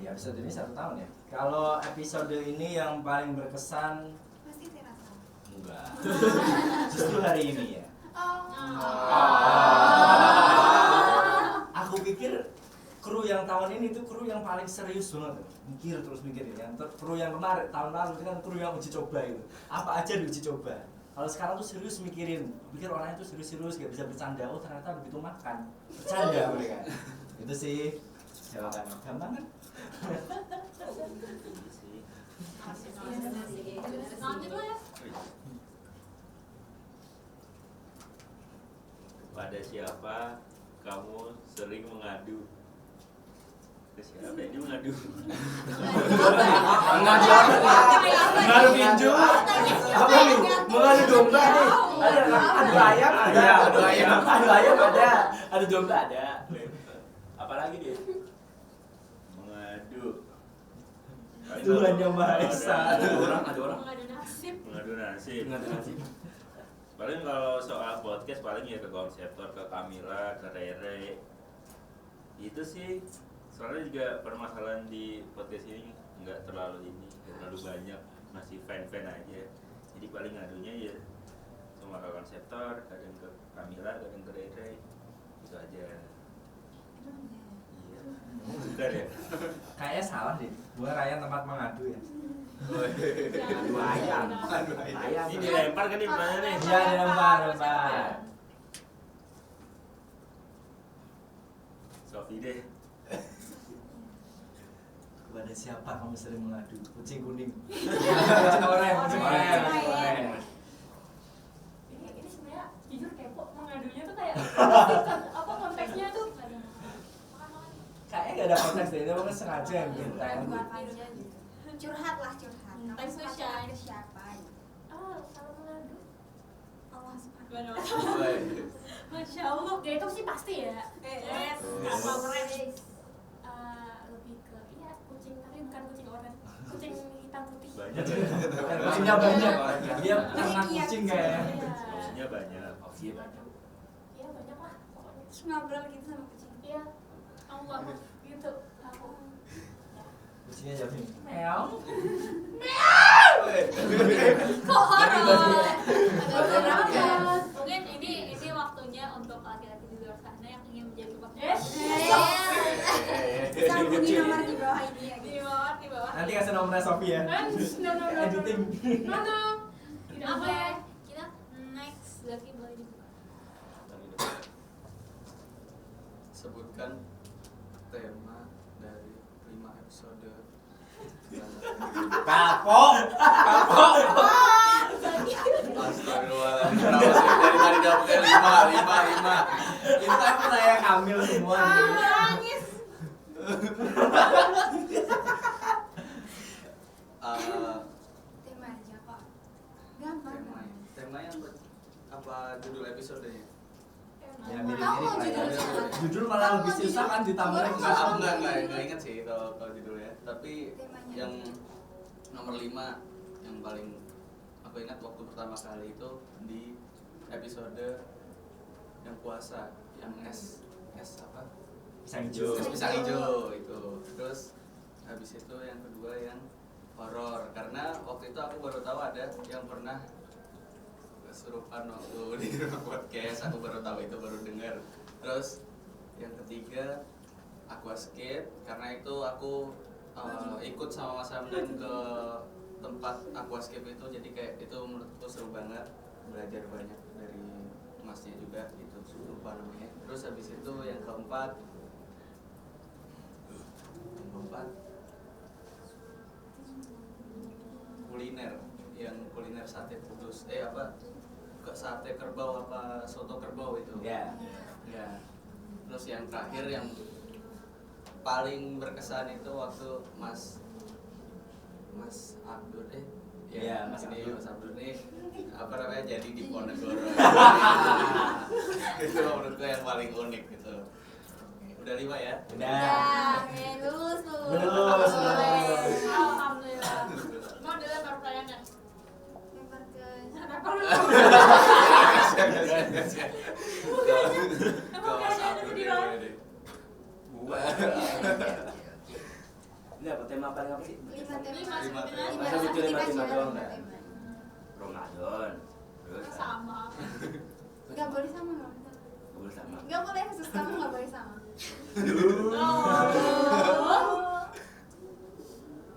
Iya, episode ini 1 tahun ya. Kalau episode ini yang paling berkesan Pasti terasa. enggak. Justru hari ini ya. Aku pikir kru yang tahun ini tuh kru yang paling serius banget. Mikir terus mikir ya. Kru yang kemarin tahun lalu itu kan kru yang uji coba gitu. Apa aja diuji coba. Kalau sekarang tuh serius mikir orangnya tuh serius-serius gak bisa bercanda. Oh ternyata begitu makan bercanda mereka. Itu sih jawabannya. Gampang kan? lanjut lah ya. Pada siapa kamu sering mengadu? Ke siapa ini mengadu? Mengadu pinjol. Apa nih? Mengadu domba nih. Adu ayam ada. Adu ayam ada. Adu domba ada. Apalagi dia? Mengadu. Tuhan yang Maha Esa. Ada orang Mengadu nasib. Mengadu nasib. Paling kalau soal podcast paling ya ke konseptor, ke Kamila, ke Rere. Itu sih. Soalnya juga permasalahan di podcast ini nggak terlalu banyak, masih fan-fan aja. Jadi paling ngadunya ya cuma ke konseptor, kadang ke Kamila, kadang ke Rere. Itu aja. Iya. Bukan ya? Kayaknya salah deh. Bukan Ryan tempat mengadu ya. Adu ayam. Ayam. Ini dilempar kan nih pertanyaannya nih. Iya, dilempar. Sofi deh. Kepada siapa kamu sering mengadu? Kucing kuning. Kucing oranye. Ini sebenarnya jujur kepo mengadunya tuh kayak apa konteksnya tuh? Kayaknya gak ada konteks deh, itu mungkin sengaja yang bikin tren. Buat aja gitu. Curhat lah curhat. Kamu Thanks to curhat Shine. ke siapa? Kalau mengadu Allah subhanahu Masya Allah. ya itu sih pasti ya. Yes. Apa keren lebih ke kucing tapi bukan kucing oranye, kucing hitam putih. Banyak. Kucingnya banyak. Dia ternak kucing kayaknya. Opsinya banyak. Iya banyak lah pokoknya. Terus ngobrol gitu sama kucing. Iya Allah gitu aku. Kucingnya jawab ini. Meow. Kok horor? Agak banget. Mungkin ini waktunya untuk laki-laki di luar sana yang ingin menjadi podcast. Sambungi nomor di bawah ini ya. Di bawah. Nanti kasih nomornya Sofi ya. No. Editing. Tidak Oke, boleh. kita next lagi boleh dibuka. Sebutkan tema dari 5 episode. Kapok. Astagfirullahaladzim. Kenapa sih dari tadi dapetnya 5? Kita penanya Kamil semua nih. Nangis. Tema aja kok. Gampang. Temanya apa judul episodenya? Ya mirip-mirip lah ya. Judul malah lebih susah kan ditambahin. Aku nggak inget sih kalau judulnya. Tapi Temanya. yang nomor 5 yang paling aku ingat waktu pertama kali itu di episode yang puasa, yang es apa? Pisang hijau. Pisang hijau itu. Terus habis itu yang kedua yang horor, karena waktu itu aku baru tahu ada yang pernah kesurupan waktu di rumah podcast. Aku baru tahu itu, baru dengar. Terus yang ketiga aquascape, karena itu aku ikut sama Mas Hamdan ke tempat aquascape itu, jadi kayak itu menurutku seru banget, belajar banyak dari masnya juga gitu, lupa namanya. Terus habis itu yang keempat kuliner, yang kuliner sate kudus, sate kerbau apa soto kerbau itu. Ya. Ya. Terus yang terakhir yang paling berkesan itu waktu Mas Abdur Iya, Mas ini Abdur. Mas Abdur nih apa namanya jadi di Ponegoro. Itu menurutku yang paling unik gitu. Udah 5 ya? Udah. Lulus. Lulus. Alhamdulillah. Mau dilempar pertanyaannya. Lempar ke Kenapa lu? Kelas satu Jadi deh. orang. Buat. Ini apa tema paling apa sih? Lima tema. Lima. Masa lucu lima doang nggak? Ramadan. Terus Sama. Nggak boleh sama, nggak boleh sama. nggak boleh sama. Nggak boleh, khusus kamu nggak boleh sama.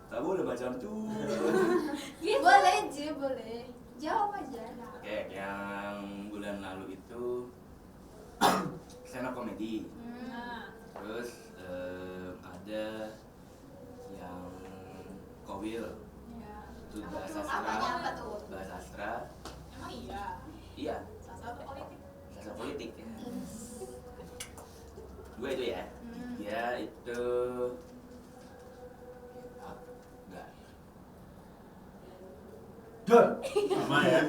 Tak boleh macam tuh. Boleh aja, boleh. Jawab aja. Oke, yang bulan lalu itu stand up comedy. Nah, Terus ada yang kowil. ya. Itu bahasa Apanya apa sastra. tuh? Bahasa sastra. Emang iya. Iya, Salah satu politik. sastra politik ya. Dua itu ya. Hmm. Ya itu enggak. Don. Sama ya.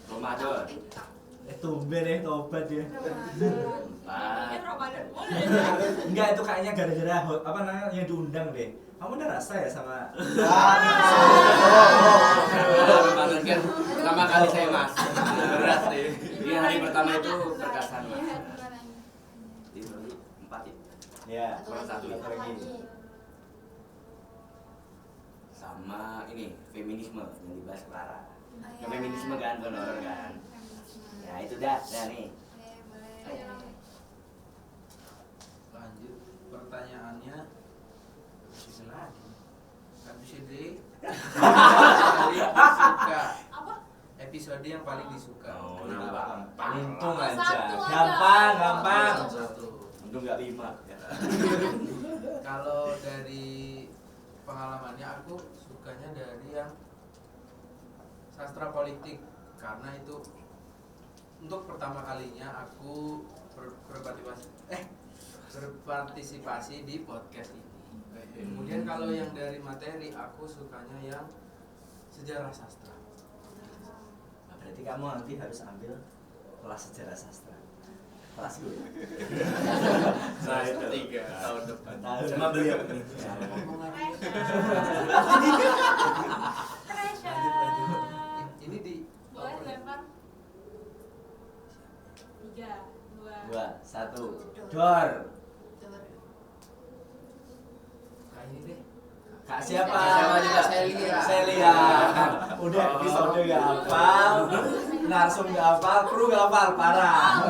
Ramadan. Tumben ya tobat ya. Mungkin 4. Ramadan boleh. Enggak, itu kayaknya gara-gara apa namanya yang diundang deh. Kamu udah rasa ya sama Ramadan kan pertama kali saya masuk. Berat deh. Di hari pertama itu berkesan mas. Iya, Itu berarti 4 ya. ya. Kurang satu ya. Lagi. Sama ini feminisme yang dibahas Clara. Oh, Yang iya. feminisme kan honor kan. Ya itu dah nih. Oke, boleh. Lanjut pertanyaannya. Season lagi. Episode suka. Apa? Episode yang paling disuka. Oh, Kenapa? Untung Satu aja. aja. Gampang. Satu. Untung nggak 5. Ya. Kalau dari pengalamannya aku sukanya dari yang sastra politik karena itu untuk pertama kalinya aku berpartisipasi di podcast ini. Kemudian kalau yang dari materi aku sukanya yang sejarah sastra. Nah, berarti kamu nanti harus ambil kelas sejarah sastra. Kelas gue. Nah, itu 3 tahun depan. Cuma beliau. Ini di Boleh lempar. 3, 2. 2, 1. Dor. Kak ini deh. Kak siapa? Siapa juga? Celia. Celia. Udah episode gak hafal, narsum gak hafal, kru gak hafal, parah.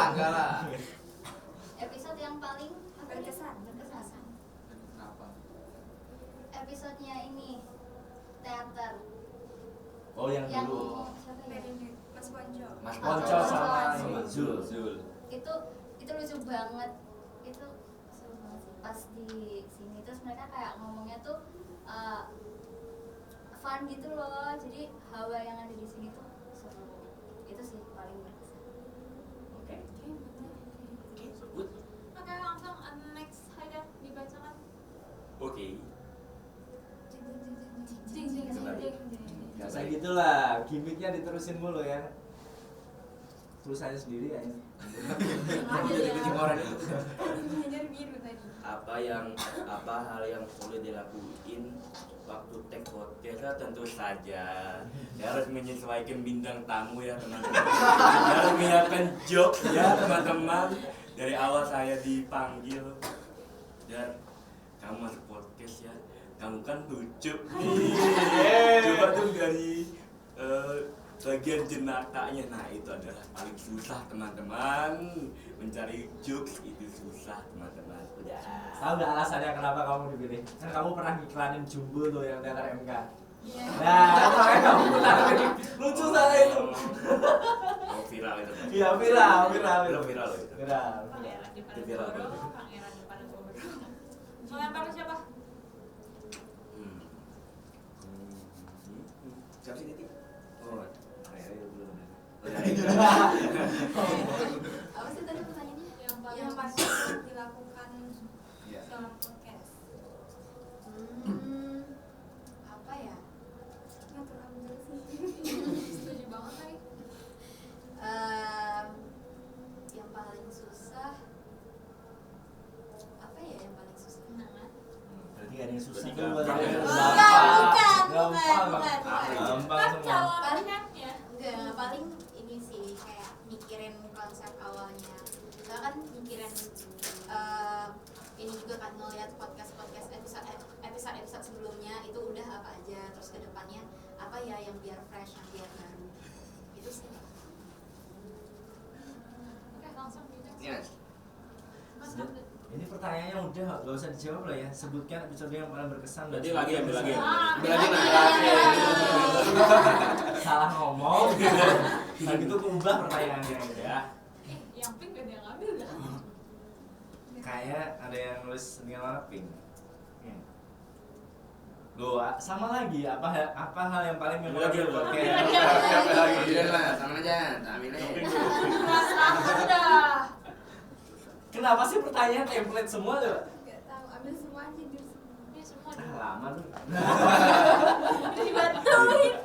Enggak lah. Episode yang paling Berkesan. Kenapa? episodenya ini teater Oh yang yang dulu. siapa ya? Mas Ponco. Mas Ponco sama Sama Zul. itu lucu banget, itu seru banget sih. Pas di sini terus mereka kayak ngomongnya tuh fun gitu loh, jadi hawa yang ada di sini tuh seru, itu sih paling berkesan. Oke. Oke, langsung next Haida dibacakan. Oke. Jing jing jing jing. Gak usah gitu lah, gimmicknya diterusin mulu ya. Terus saya sendiri ya. Aku jadi kucing orang itu. Jadi biru tadi. Apa hal yang sulit dilakuin waktu take podcast? Ya, tentu saja ya harus menyesuaikan bintang tamu ya teman-teman. Ya, harus menyiapkan joke ya teman-teman. Dari awal saya dipanggil dan kamu masuk podcast ya, kamu kan lucu. Coba tuh dari bagian jenatanya, nah itu adalah paling susah teman-teman, mencari jokes itu susah teman-teman. Udah. Tahu nggak alasannya kenapa kamu dipilih? Kan kamu pernah ngiklanin Jumbo tuh yang teater MK. Iya. Nah, makanya kamu taruhin. Lucu sana itu. Oh, viral itu. Pak. Iya viral. Itu viral loh itu. Viral. Pangeran di Itu viral, Panegoro, betul. Pangeran di Panegoro. Mau lempar ke siapa? Hmm. Siapa sih Titi? Oh, Rere belum. Apa sih tadi pertanyaannya? Yang Yang paling dilakukan Iya. selama podcast. Apa ya? Ngatur ambil sih. Setuju banget lagi. Yang paling susah apa ya yang paling susah? Berarti gak ada yang susah. Berarti Kan buat gampang. kalian. Bukan. Gampang semua. Kan Gampang semua. jawabannya ya. Enggak, paling ini sih kayak ngeliat podcast episode sebelumnya itu udah apa aja, terus kedepannya apa ya yang biar fresh, yang biar baru. Itu sih. Oke, langsung gitu. Yes. Mas Hamdan. Ini pertanyaannya udah gak usah dijawab lah ya. Sebutkan episode yang paling berkesan. Berarti lagi ambil lagi. Ambil lagi, nah. Salah ngomong. Nah gitu ubah pertanyaannya gitu ya. Yang pink gak ada yang ngambil dah. Kayak ada yang nulis dengan warna pink. Loh, sama lagi apa hal yang paling Ambil lagi, ambil lagi. Iya lah, sama aja, ambil aja. Mas aku dah. Kenapa sih pertanyaan template semua tuh? Gak tahu, ambil semua aja dulu. Ini semua Lama tuh. dibantuin.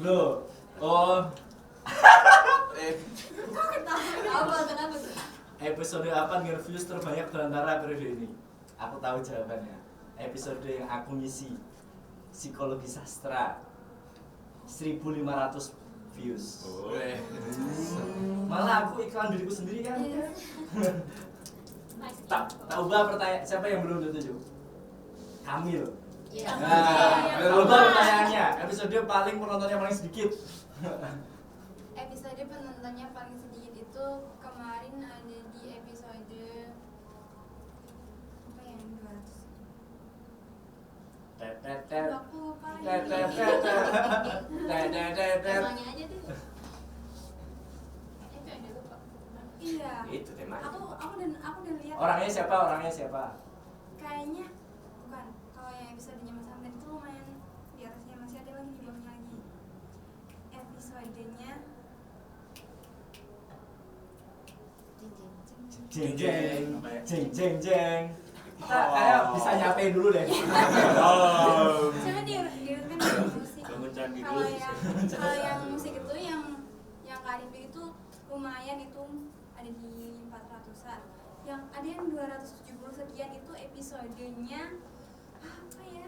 Loh, oh Kenapa tuh? episode apa dengan views terbanyak berantara periode ini? Aku tahu jawabannya. Episode yang aku ngisi psikologi sastra 1.500 views. Oh. Malah aku iklan diriku sendiri kan. Nice. Tak ubah pertanyaan siapa yang belum dituju? Kamil. Iya. Nah, ubah pertanyaannya. Episode paling penontonnya paling sedikit. Episode penontonnya paling sedikit itu kemarin ada di episode apa ya, 200. Tetetet. Aku lupa lagi. Tetetet. Tetetet. Temanya aja deh. Itu yang dia lupa. Iya. Itu tema. Aku udah lihat. Orangnya siapa? Kayaknya bukan. Kalau yang episodenya Mas Hamdan itu lumayan di atasnya, masih ada lagi di bawahnya lagi. Episodenya Jeng jeng jeng jeng. Kita kayak bisa nyapain dulu deh. Coba diurutkan dari musik. Bangun candi Kalau dulu. yang musik itu yang Karin itu lumayan, itu ada di 400-an. Yang ada yang 270 sekian itu episodenya apa ya?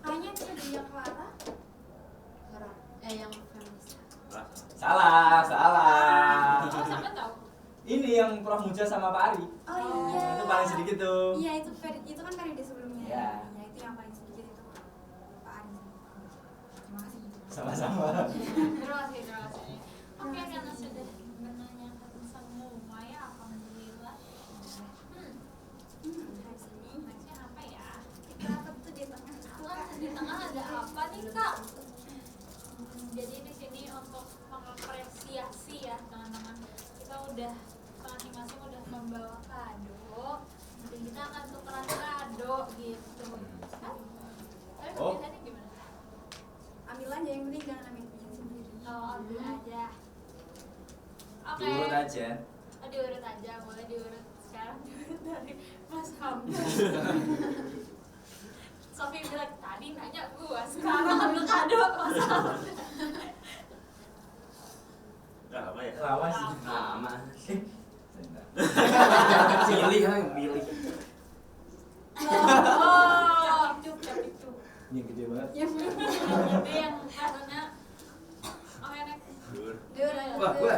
Kayaknya episodenya Clara. Yang feminis. Salah. Oh, sampai tahu. Ini yang Prof Muja sama Pak Ari. Oh iya. Itu paling sedikit tuh. Iya, itu kan periode sebelumnya. Iya. Ya, itu yang paling sedikit itu Pak Ari. Terima kasih. Sama-sama. Terima kasih. Oke, karena sudah menanyakan semua ya, alhamdulillah. Habis ini Nextnya apa ya? kita tuh di tengah. Di tengah ada apa nih kak? Jadi di sini untuk mengapresiasi ya teman-teman, kita udah masing-masing udah membawa kado dan kita akan tukeran kado gitu kan? Tapi Oh. biasanya gimana? Ambil aja, yang penting jangan ambil punya sendiri. Oh, ambil aja. Oke. Diurut aja. Oh, diurut aja, boleh diurut sekarang diurut dari Mas Hamdan. Sofi bilang tadi nanya gua, sekarang ambil kado Mas Hamdan. Enggak lama ya? Lama sih. Lama. Sebentar. Milih kan, milih. Oh, capit-cup. Ini yang gede banget. Yang Jadi yang katanya oh enak. Dur. Wah, gua.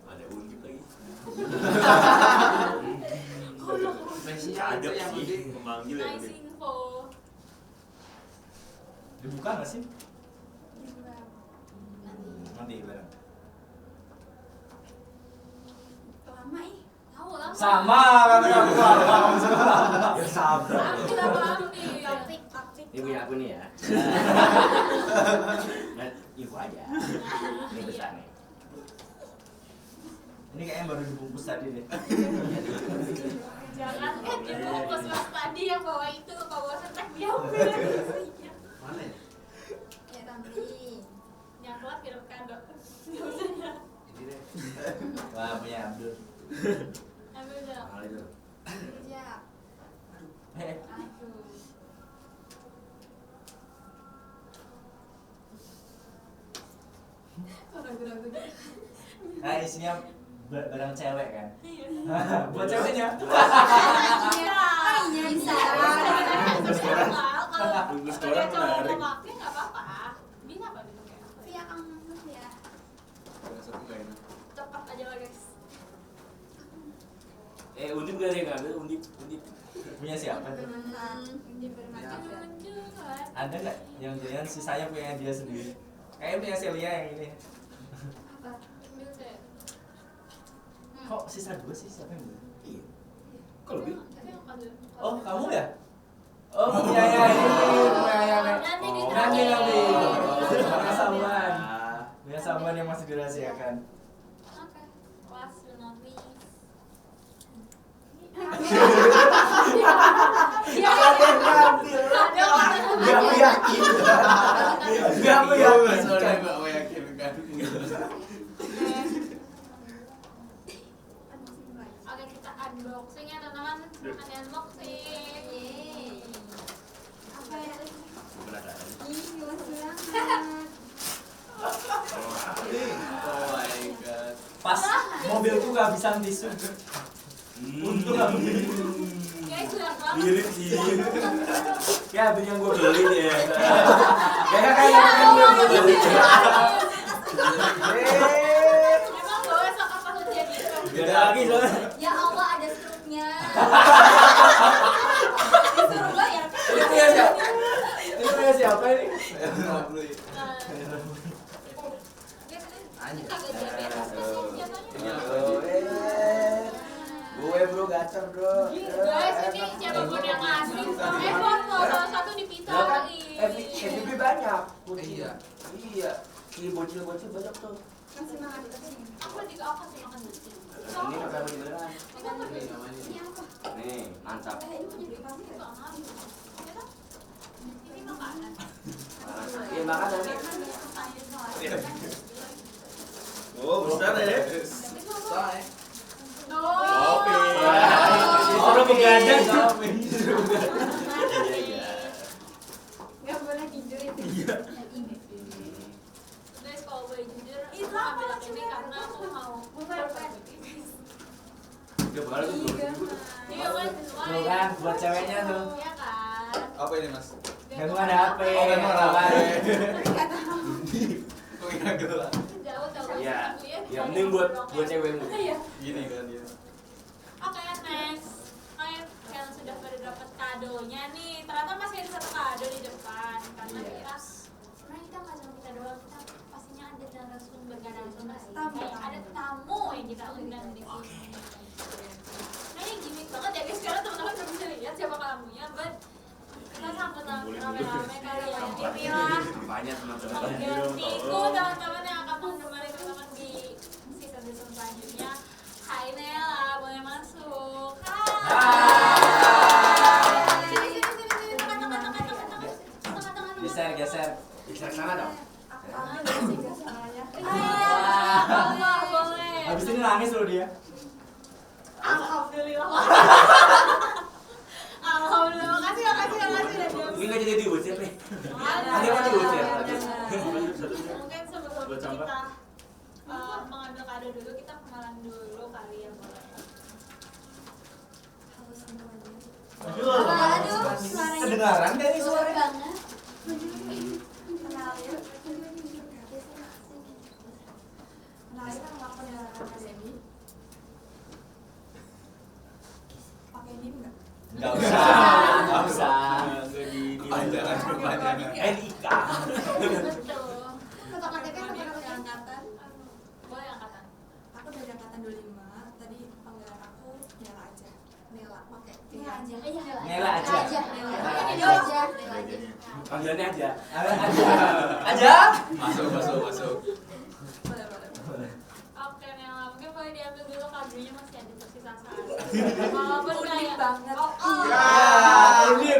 Ada ungkit lagi. Spesial Ada itu yang sih, penting. memanggil ya. Nice info. Dibuka nggak sih? Nanti bareng. lama ih. Tahu lah. Sama kata kamu. Ya sabar. Ambil apa ambil? Topik. Ini punya aku nih ya. Nah, info aja. Ini besar nih. Ini kayaknya baru dibungkus tadi deh. Jangan dibungkus mas tadi yang bawa itu, bawa setek diambil. Mana ya? Ya Tamri. Yang keluar kirim kado. Ini deh. Wah punya Abdul. Ambil dong. Mahal itu. Siap. Aduh. Ragu-ragu. Nah isinya barang cewek kan. Iya. Buat ceweknya. Iya. Bisa. Kalau Bungkus sebagai koran cowok menarik. mau pakai nggak apa-apa. Bisa kok dipakai. Iya, Kang. Ya. Ada satu gak enak. Cepat aja coba guys. Undip gak ada yang ngambil? Undip. Punya siapa tuh? Ini bermanfaat. Ada nggak yang jangan sisanya punya dia sendiri? Kayaknya punya Celia yang ini. Ambil saya. Kok sisa 2 sih? Siapa yang beli? Iya. Kok lebih? Tapi yang ambil. Oh, kamu ya? Oh, punya ya ini. Punya ya. Nanti di Nanti. terakhir. Punya Saman. Punya Saman yang masih dirahasiakan. Oke. Kelas nanti. Gak aku yakin. Gak aku yakin. Soalnya gak meyakinkan. Oke, kita unboxing ya teman-teman. Makan unboxing. Apa ya? Penasaran. Ih, luas banget. Oh my god. Pas mobilku gak bisa tisu. Untung aku Guys, banyak banget. Mirip sih. Ya, abis yang gue beli ya. kayak yang gue beli. Emang bawa sok apa hujan itu? Gak ada lagi soalnya. Ya Allah, ada struknya. Disuruh bayar. Ini punya siapa? Ini punya siapa ini? Nggak beli. Ini kagak diabetes sih jatuhnya. Gue bro gacor bro. Guys, ini siapapun yang ngasih. Foto salah satu dipisahin. FVP banyak. Iya. Iya. Ini bocil-bocil banyak tuh. Kasih makan kasih. Aku juga akan sih makan dulu. Ini makan beneran. Ini namanya. Ini apa? Nih, mantap. Ini punya duit pasti Ini ya? nggak ngambil. Oke, toh? Ini makanan. Iya, makan nanti. Oh, besar ya. Besar ya. Oh. Disuruh begadang. Nggak boleh tidur itu. Guys, kalau boleh jujur, aku ambil ini karena aku mau perfect. Udah baru tuh. Iya kan, Tuh kan, buat ceweknya tuh. Iya kan. Apa ini mas? Gangguan HP. Oh, gangguan kawan. Kok nggak gitu lah? Jauh tahu. Iya. Ya mending buat cewekmu. Iya. Gini kan ya. Oke, next. Kalian sudah pada dapat kadonya nih. Ternyata masih ada satu kado di depan. Karena kita sebenarnya kita nggak cuma kita doang, kita pastinya ada narasumber, nggak ada narasumber sih. Kayak ada tamu yang kita undang di sini. Nah ini gimmick banget ya guys, karena teman-teman belum bisa lihat siapa tamunya, but kita sambut rame-rame kali ya. Inilah Kampanye teman-teman. gantiku teman-teman yang akan menemani teman-teman di season selanjutnya. Hai Nela, boleh masuk. Geser. Geser sana dong. Allah, boleh. Habis ini nangis loh dia. Alhamdulillah. Alhamdulillah, makasih udah diambil. Ini nggak jadi diusir nih. Ada. Ada apa diusir? Mungkin sebelum Buat sampah. kita mengambil kado dulu, kita kenalan dulu kali ya, boleh. Aduh, suaranya Kedengaran gak nih luar suaranya? banget. Kenalin. Kenalin nama aku Nela Kasemi. Pakai nim nggak? Gak usah. Kepanjangan. NIK. Betul. Foto KTP sama nama angkatan. Boleh angkatan. Aku dari angkatan 25. Tadi panggilan aku Nela aja. Nela pakai Nela aja. Nela aja. Nela aja. Nela aja. Panggilannya aja. Aja. Masuk. Boleh. Oke, Nela, mungkin boleh diambil dulu kadonya, masih ada tersisa satu. Walaupun kayak banget. Ini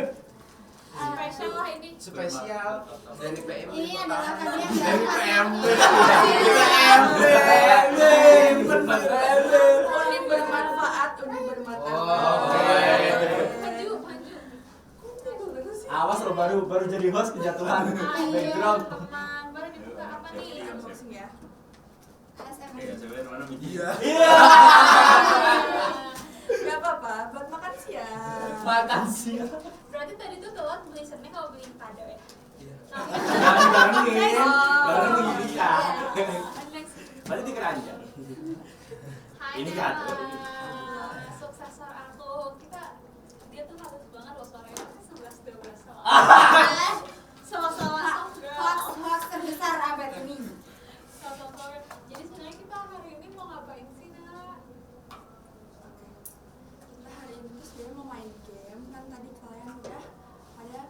spesial lah ini. Spesial dari PM. Ini adalah hadiah Dari PMB. Unik bermanfaat, unik bermanfaat. Maju. awas lo baru jadi host kejatuhan Ayo, background. teman, boleh dibuka apa nih? Unboxing ya. ASMR. Iya, sebenarnya mana Miki? Iya. Iya. Gak apa-apa, buat makan siang. Makan siang. Berarti tadi tuh telat beli seneng kalau beli kado ya? Bareng-bareng Oh. bareng begini ya. Next. Berarti di keranjang. Ini kan. Suksesor aku. Dia tuh halus banget loh suaranya. 11-12 sama. Sama-sama Hoax terbesar abad ini. sama-sama. Jadi sebenarnya kita hari ini mau ngapain sih, Nak? Kita hari ini tuh sebenarnya mau main game. Kan tadi kalian udah ada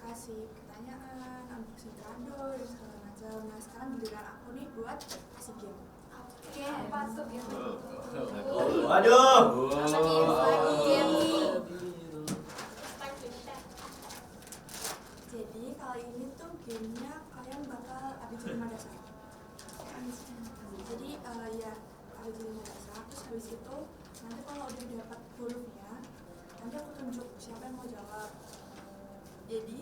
kasih pertanyaan, unboxing kado dan segala macam. Nah sekarang giliran aku nih buat kasih game. Oke, apa tuh game? Waduh. Apa nih lagi game nih? Start with that. Jadi kali ini tuh gamenya kalian bakal ABC 5 dasar. Jadi ya ABC 5 dasar. Terus habis itu nanti kalau udah dapat hurufnya, nanti aku tunjuk siapa yang mau jawab. Jadi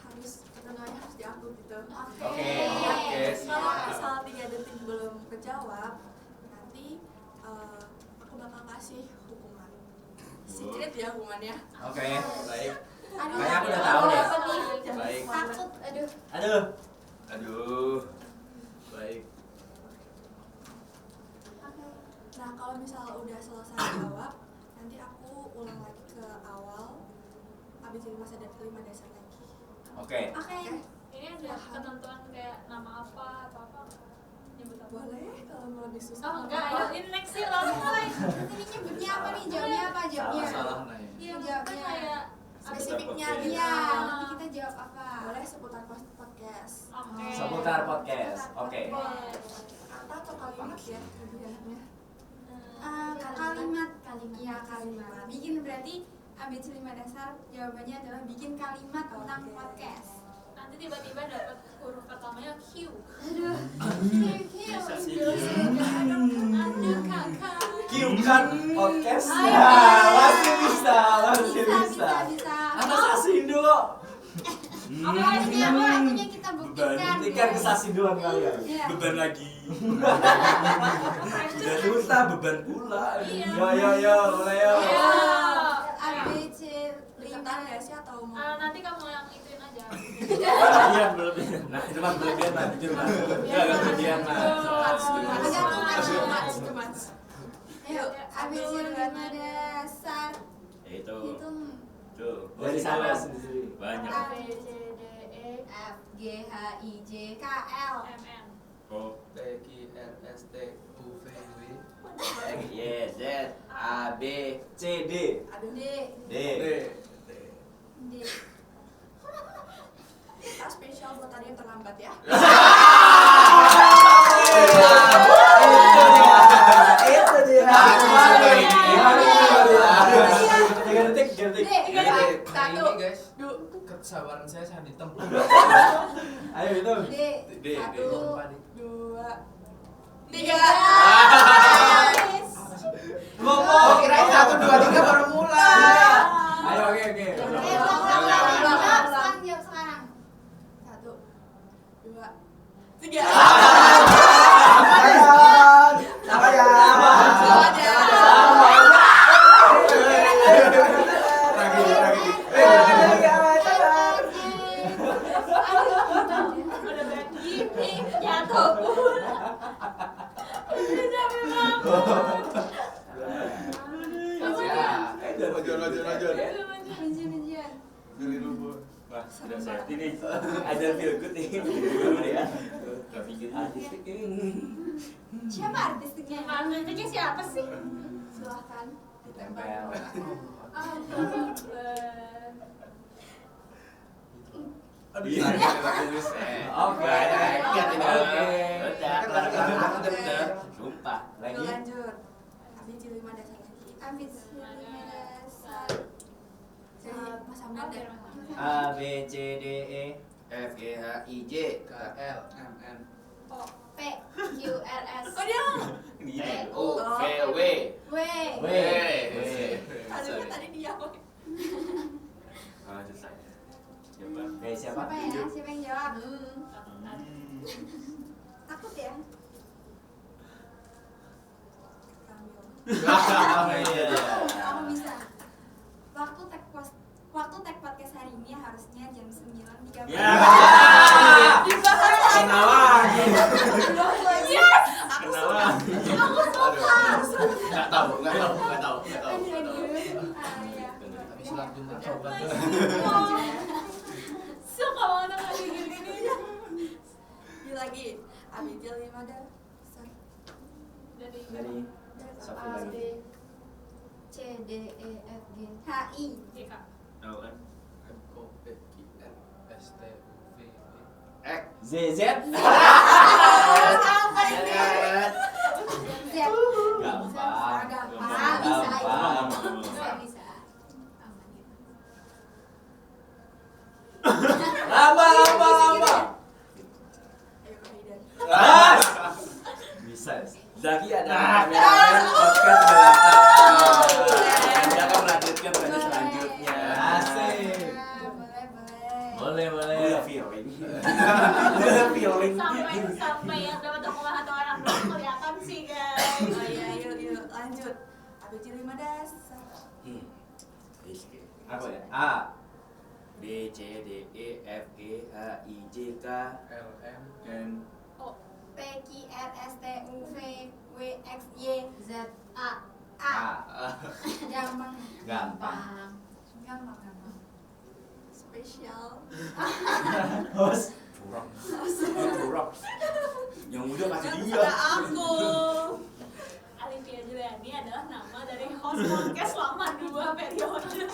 harus pertanyaannya harus diaku gitu. Oke. Kalau misal 3 detik belum kejawab, nanti aku bakal kasih hukuman. Secret ya hukumannya. Oke. Baik. Aduh, Kayaknya aku udah tahu deh. apa nih? Baik. Takut, aduh. Aduh. Aduh. Baik. Nah kalau misal udah selesai jawab, nanti aku ulang lagi ke awal. Habis 5 dasar lagi. Oke. Oke. Ini ada ketentuan kayak nama apa atau apa? Nyebut apa? Boleh kalau mau lebih susah. Oh enggak, ayo ini next yuk langsung mulai. Ini nyebutnya apa nih? Jawabnya apa? Jawabnya. Salah Nay. Iya, Jawabnya. kita kayak Spesifiknya Seputar dia. podcast. Nanti kita jawab apa? Boleh seputar podcast. Oke. Seputar podcast. Oke. Kata atau kalimat ya lebih enaknya. Kalimat. Iya, kalimat. Bikin berarti ABC 5 dasar jawabannya adalah bikin kalimat tentang Oke. podcast. Nanti tiba-tiba dapat huruf pertamanya Q. Aduh. Bisa sih. Aduh kakak. Kiumkan podcast. Ayo. Nah, masih bisa, masih Bisa. bisa. Atas Asindo. Oke, waktunya apa? Waktunya kita buktikan. Buktikan kesasindoan kalian. Iya. Beban lagi. Udah susah beban pula. Iya. Yo, mulai yo. Iya. ABC Deketan ya sih atau mau? Nanti kamu yang ituin aja. Iya belum. Nah itu mah berlebihan mah, jujur mah. Ya agak berlebihan mah. Too much. Ayo, ABC 5 dasar. Itu. Hitung. Tuh. Dari sana sendiri. Banyak. A, B, C, D, E, F, G, H, I, J, K, L. MN. Oh. T, Q, R, S, T, U, V, W. X, Y, Z, A, B. C, D. D, D. D. D. Kita spesial buat tadi yang terlambat ya. Itu dia. Tiga detik. Satu, Ini guys, dua, kesabaran saya sangat ditempuh. Ayo itu. D. D. satu, dua, tiga. Yes. Ngomong. Oh, kirain 1, 2, 3 baru mulai. Ayo oke. Jawab sekarang. Satu, dua, tiga. Sama ya. Udah berat gini, jatuh pun. Udah capek banget. Lanjut. Ujian. Beli rubuh. Wah, sudah safety nih. Ada feel good nih. Dulu ya. Tapi gitu. Siapa artisnya? Artisnya siapa sih? Silahkan Tempel. Aduh, Iya. Oke. Sumpah. Lagi. lanjut. ABC 5 dasar lagi. ABC 5 dasar. Jadi Mas Amel deh. A B C D E F G H I J K, L, M, N. O, P, Q, R, S. Oh dia. O V W W. W. Harusnya tadi dia. Ah, selesai. Coba. Oke, siapa? Siapa ya? Siapa yang jawab? Takut ya? Aku bisa. Waktu tag podcast hari ini harusnya jam 9.30. Ya. Dibahas Kenal lagi. Yes! Kenal lagi. Aku sholat Jumat tobat. Suka banget sama gini-gini. Lagi Abigail Limada. Dari Sofi A, lagi. B, C, D, E, F, G, H, I. GK. Tahu kan? M O P Q R S T U V W X Z Z. Z. Gampang. Gampang. Bisa. Bisa. Aman ya. Lama. Ayo Kaidan. Bisa. Zaki ada kameramen podcast belakang. Dia akan melanjutkan pada selanjutnya. Asik. Boleh. Boleh. Feeling. Sampai yang dapat omongan atau anak belum kelihatan sih guys. Oh iya, yuk lanjut. Abigail Limada. Rizky. Apa ya? A. B C D E F G H I J K L M N P, Q, R, S, T, U, V, W, X, Y, Z, A. Gampang. Gampang. Spesial. Host. Curang. Yang muda pasti dia. Aku. Alivia Juliani adalah nama dari host podcast selama 2 periode.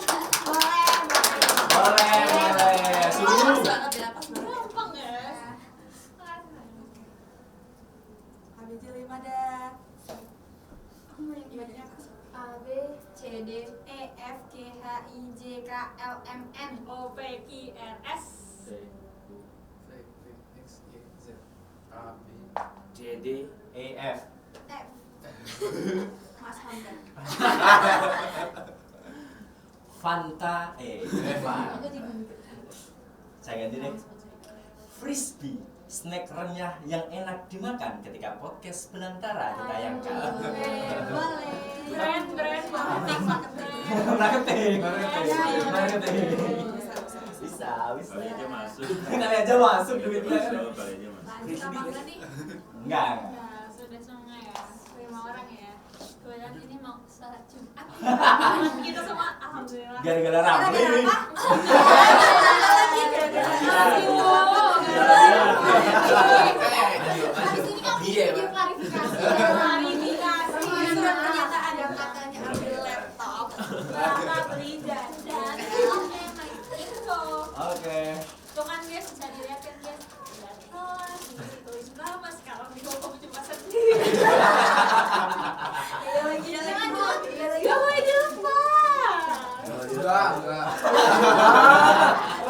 Boleh. Pas Sungguh. banget ya, pas banget. Gampang guys. Abigail Limada. Aku mau yang gimana? A, B, C, D, E, F, G, H, I, J, K, L, M, N. O P Q R S. V W X Y Z A B C D E F. F. Mas Hamdan. Fanta. Aku juga gitu. Saya ganti deh. Frisbee, snack renyah yang enak dimakan ketika podcast Belantara ditayangkan. Boleh. Brand Marketing. Bisa. Kali aja masuk. Kali aja masuk duitnya kan. Kali aja masuk. Lanjut apa enggak nih? Enggak. Ya, sudah semua ya. 5 orang ya. Kebetulan ini mau sholat Jumat. Kita semua alhamdulillah. Gara-gara rame ini. Habis ini kan video klarifikasi. Ternyata ada katanya ambil laptop. Bapak beli jajan. Info. Oke. Tuh kan guys, bisa dilihat kan guys. Jadwal, tulis nama sekarang di hukum cuma sendiri. Gak boleh dilepas. enggak.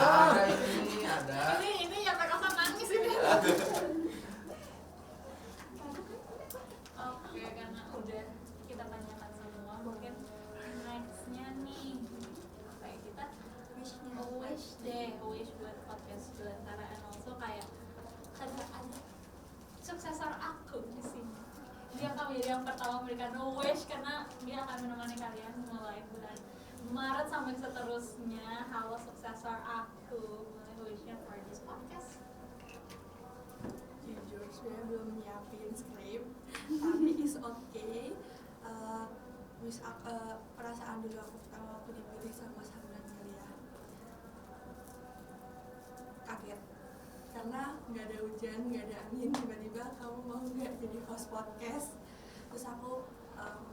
Ada ini ada. Ini yang merasa nangis ini. Oke, karena udah kita tanyakan semua, mungkin nextnya nih apa ya, kita wish buat podcast Belantara, and also kayak ada suksesor aku di sini. Dia akan menjadi yang pertama memberikan wish karena dia akan menemani kalian mulai bulan Maret sampai seterusnya. Halo suksesor aku, mulai wishnya for this podcast. Jujur saya belum nyiapin skrip, tapi is okay. Perasaan dulu aku pertama aku dipilih sama Mas Hamdan kali ya. Kaget karena nggak ada hujan, nggak ada angin, tiba-tiba kamu mau nggak jadi host podcast. Terus aku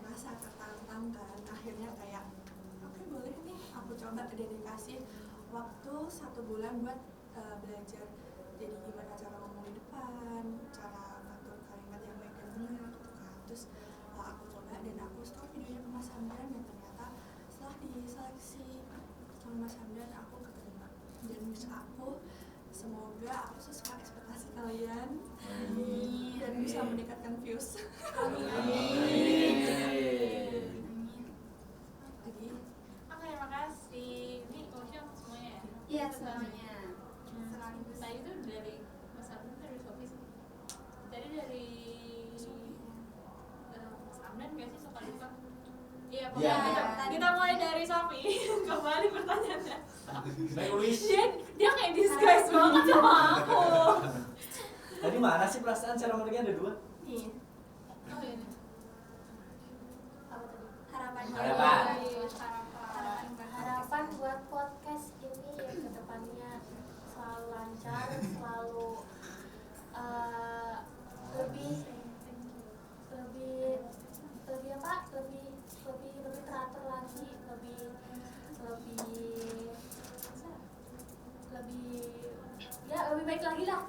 merasa tertantang kan, akhirnya kayak oke, boleh nih, aku coba dedikasi waktu 1 bulan buat belajar jadi gimana cara ngomong di depan, cara ngatur kalimat yang baik dan benar gitu kan. Terus aku coba dan aku stop videonya ke Mas Hamdan, dan ternyata setelah diseleksi sama Mas Hamdan aku keterima. Dan wish aku semoga aku sesuai ekspektasi kalian dan bisa meningkatkan views. Amin. Lagi Oke, makasih. Ini wishnya untuk semuanya ya? Iya, semuanya. Tadi tuh dari Mas Hamdan, dari Sofi sih. Tadi dari Mas Hamdan nggak sih suka lupa? Iya, pokoknya kita mulai dari Sofi. Kembali pertanyaannya. Make wish. Dia kayak disguise banget sama aku. Tadi mana sih perasaan ceremonia ada 2? Iya. Oh ini. Apa tadi? harapan Harapan. Harapan. harapan buat podcast ini ya ke depannya selalu lancar, selalu lebih teratur lagi, lebih baik lagi lah.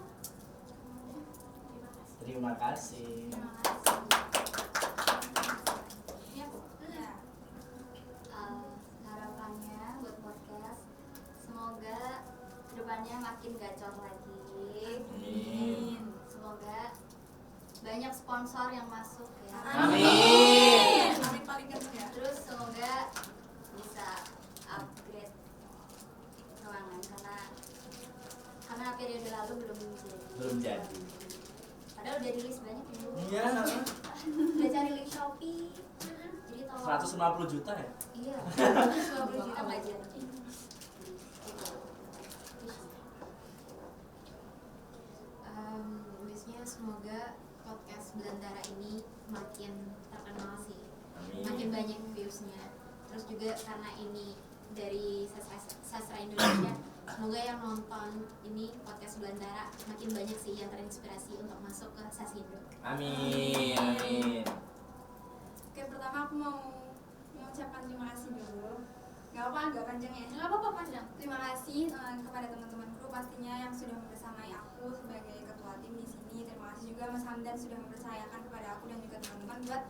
Terima kasih. Terima kasih. Ya, ya. Harapannya buat podcast semoga kedepannya makin gacor lagi. Amin. Semoga banyak sponsor yang masuk ya. Amin. Amin paling kenceng ya. Terus semoga bisa upgrade ruangan karena periode lalu belum jadi. Padahal udah rilis banyak ya. Iya. Udah cari link Shopee. Jadi tolong 150 juta ya? Iya, 150 juta nggak jadi. Wishnya semoga podcast Belantara ini makin terkenal sih, Amin. makin banyak viewsnya. Terus juga karena ini dari sastra Indonesia, semoga yang nonton ini podcast Belantara makin banyak sih yang terinspirasi untuk masuk ke Sasindo. Amin. Amin. Oke, pertama aku mau mengucapkan terima kasih dulu. Gak apa, agak panjang ya. Nggak apa-apa panjang. Terima kasih kepada teman-temanku pastinya yang sudah membersamai aku sebagai ketua tim di sini. Terima kasih juga Mas Hamdan sudah mempercayakan kepada aku dan juga teman-teman buat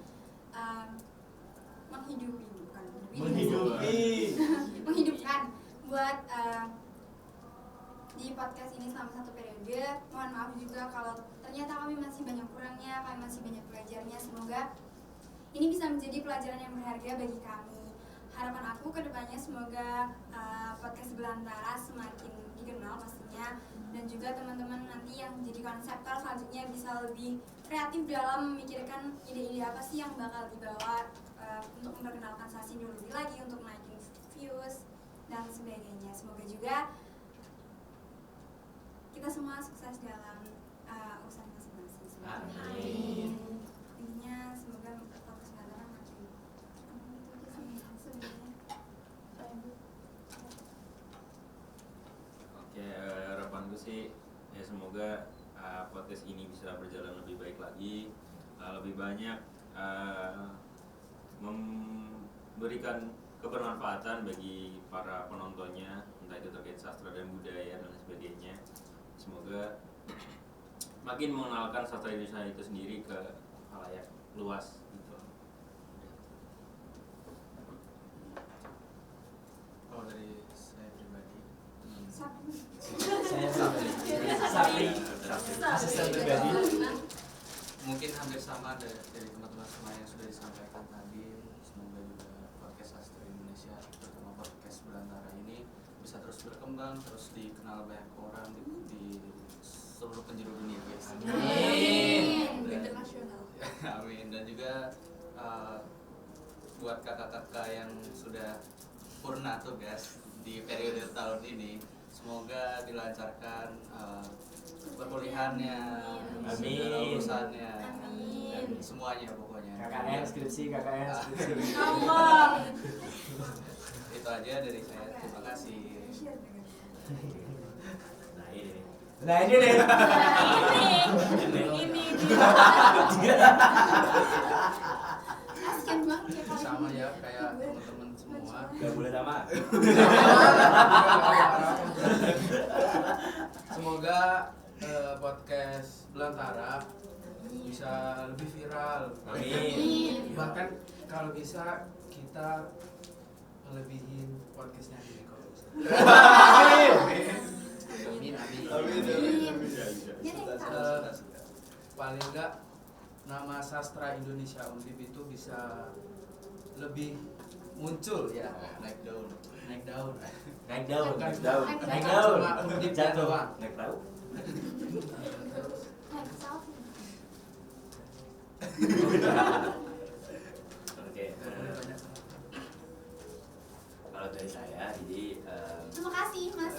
menghidupkan buat di podcast ini selama 1 periode. Mohon maaf juga kalau ternyata kami masih banyak kurangnya, kami masih banyak belajarnya. Semoga ini bisa menjadi pelajaran yang berharga bagi kami. Harapan aku ke depannya semoga podcast Belantara semakin dikenal pastinya, dan juga teman-teman nanti yang jadi konseptor selanjutnya bisa lebih kreatif dalam memikirkan ide-ide apa sih yang bakal dibawa untuk memperkenalkan Sasindo lebih lagi, untuk naikin views dan sebagainya. Semoga juga kita semua sukses dalam usaha masing-masing. Amin. Intinya semoga podcast Belantara makin Oke, harapanku sih ya semoga podcast ini bisa berjalan lebih baik lagi, lebih banyak memberikan kebermanfaatan bagi para penontonnya, entah itu terkait sastra dan budaya dan sebagainya. Semoga makin mengenalkan sastra Indonesia itu sendiri ke khalayak luas gitu. Kalau dari saya pribadi, Saya Sapri, asisten pribadi. mungkin hampir sama dari teman-teman semua yang sudah disampaikan tadi. Semoga juga podcast Sastra Indonesia, terutama podcast Belantara ini bisa terus berkembang, terus dikenal banyak orang di seluruh penjuru dunia, guys. Amin. internasional. Amin. Dan juga buat kakak-kakak yang sudah purna tugas di periode tahun ini, semoga dilancarkan perkuliahannya, Amin. segala urusannya, Amin. dan semuanya pokoknya. KKN skripsi. Allah. Itu aja dari saya. Terima kasih. Nah ini deh. Ini. Kasian banget ya kalau Sama ya kayak teman-teman semua. Gak boleh sama. Semoga podcast Belantara bisa lebih viral. Amin. Bahkan kalau bisa kita melebihin podcastnya di Korupsi. Amin. Paling enggak nama sastra Indonesia Undip itu bisa lebih muncul ya, naik daun. Cuma Undipnya doang. Naik perahu. Oke. Kalau dari saya, jadi terima kasih Mas.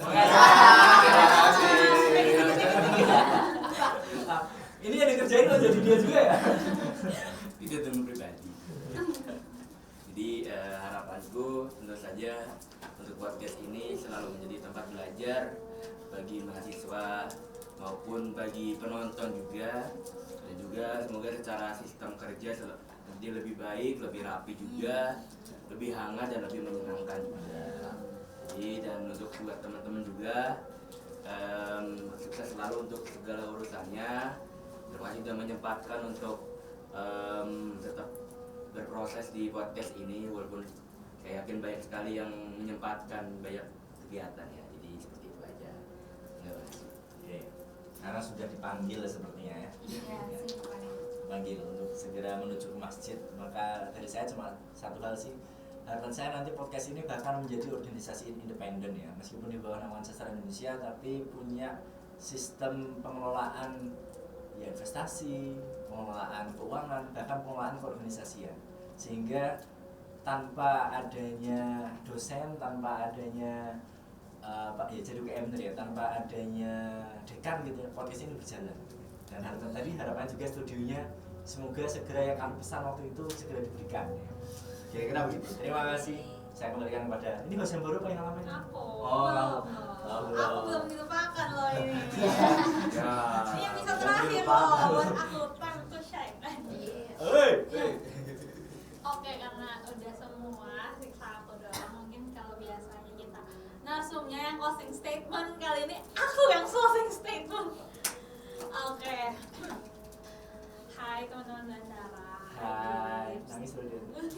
ini yang dikerjain lo jadi dia juga ya? Itu teman pribadi. Jadi harapan harapanku tentu saja untuk podcast ini selalu menjadi tempat belajar bagi mahasiswa maupun bagi penonton juga, dan juga semoga secara sistem kerja nanti lebih baik, lebih rapi juga, lebih hangat dan lebih menyenangkan juga. Jadi dan untuk buat teman-teman juga sukses selalu untuk segala urusannya. Terima kasih sudah menyempatkan untuk tetap berproses di podcast ini, walaupun saya yakin banyak sekali yang menyempatkan banyak kegiatan ya. Jadi seperti itu aja. Terima kasih. Oke. Karena sudah dipanggil sepertinya ya. Iya, sih pokoknya. Panggil untuk segera menuju ke masjid, maka dari saya cuma satu hal sih, harapan saya nanti podcast ini bahkan menjadi organisasi independen ya, meskipun di bawah naungan Sastra Indonesia, tapi punya sistem pengelolaan ya, investasi, pengelolaan keuangan, bahkan pengelolaan keorganisasian, sehingga tanpa adanya dosen, tanpa adanya Pak ya jadi UGM ya, tanpa adanya dekan gitu ya, podcast ini berjalan. Dan harapan juga studionya semoga segera yang kami pesan waktu itu segera diberikan ya. Kira-kira begitu. Terima kasih. Saya kembalikan kepada ini host yang baru apa yang lama ini? Aku. Kamu. Aku belum dilupakan loh ini. Ya. Ini yang bisa terakhir loh buat aku, time to shine. Hei. Oke, karena udah semua siksa aku doang, mungkin kalau biasanya kita narsumnya yang closing statement, kali ini aku yang closing statement. Oke. Hai teman-teman Bandara. Hai. Nangis loh dia. I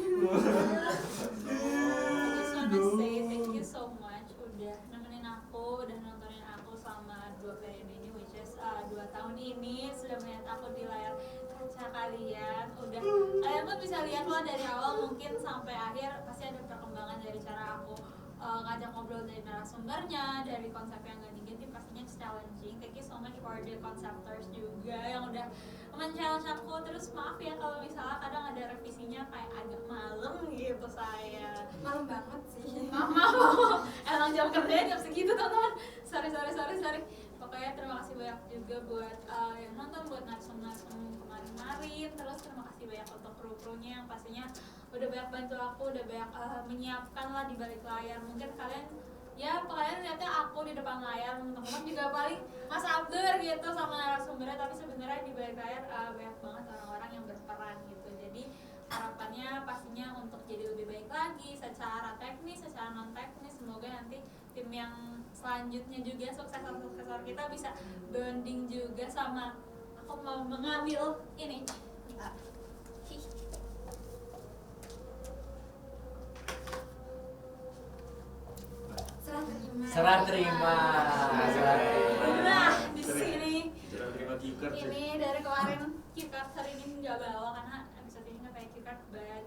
just wanna say thank you so much udah nemenin aku, udah nontonin aku selama 2 periode ini, which is 2 tahun ini, sudah melihat aku di layar kaca kalian. Kalian pun bisa lihat loh dari awal mungkin sampai akhir pasti ada perkembangan dari cara aku ngajak ngobrol dari narasumbernya, dari konsep yang ganti-ganti, pastinya challenging. Thank you so much for the conceptors juga yang udah men-challenge aku. Terus maaf ya kalau misalnya kadang ada revisinya kayak agak malam gitu saya. Malam banget sih. Maaf. Emang jam kerjanya jam segitu teman-teman. Sorry. Pokoknya terima kasih banyak juga buat yang nonton, buat narsum-narsum kemarin. Terus terima kasih banyak untuk kru-krunya yang pastinya udah banyak bantu aku, udah banyak menyiapkan lah di balik layar. Mungkin kalian lihatnya aku di depan layar, teman-teman juga paling Mas Abdur gitu sama narasumbernya, tapi sebenarnya di balik layar banyak banget orang-orang yang berperan gitu. Jadi harapannya pastinya untuk jadi lebih baik lagi secara teknis, secara non teknis. Semoga nanti tim yang selanjutnya juga suksesor kita bisa bonding juga sama. Aku mau mengambil ini. Serah terima. Nah, di sini Serah terima kicker. ini dari kemarin cue card hari ini nggak bawa karena episode ini nggak pakai cue card, but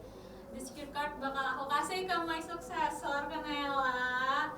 this cue card bakal aku kasih ke my successor, ke Nela.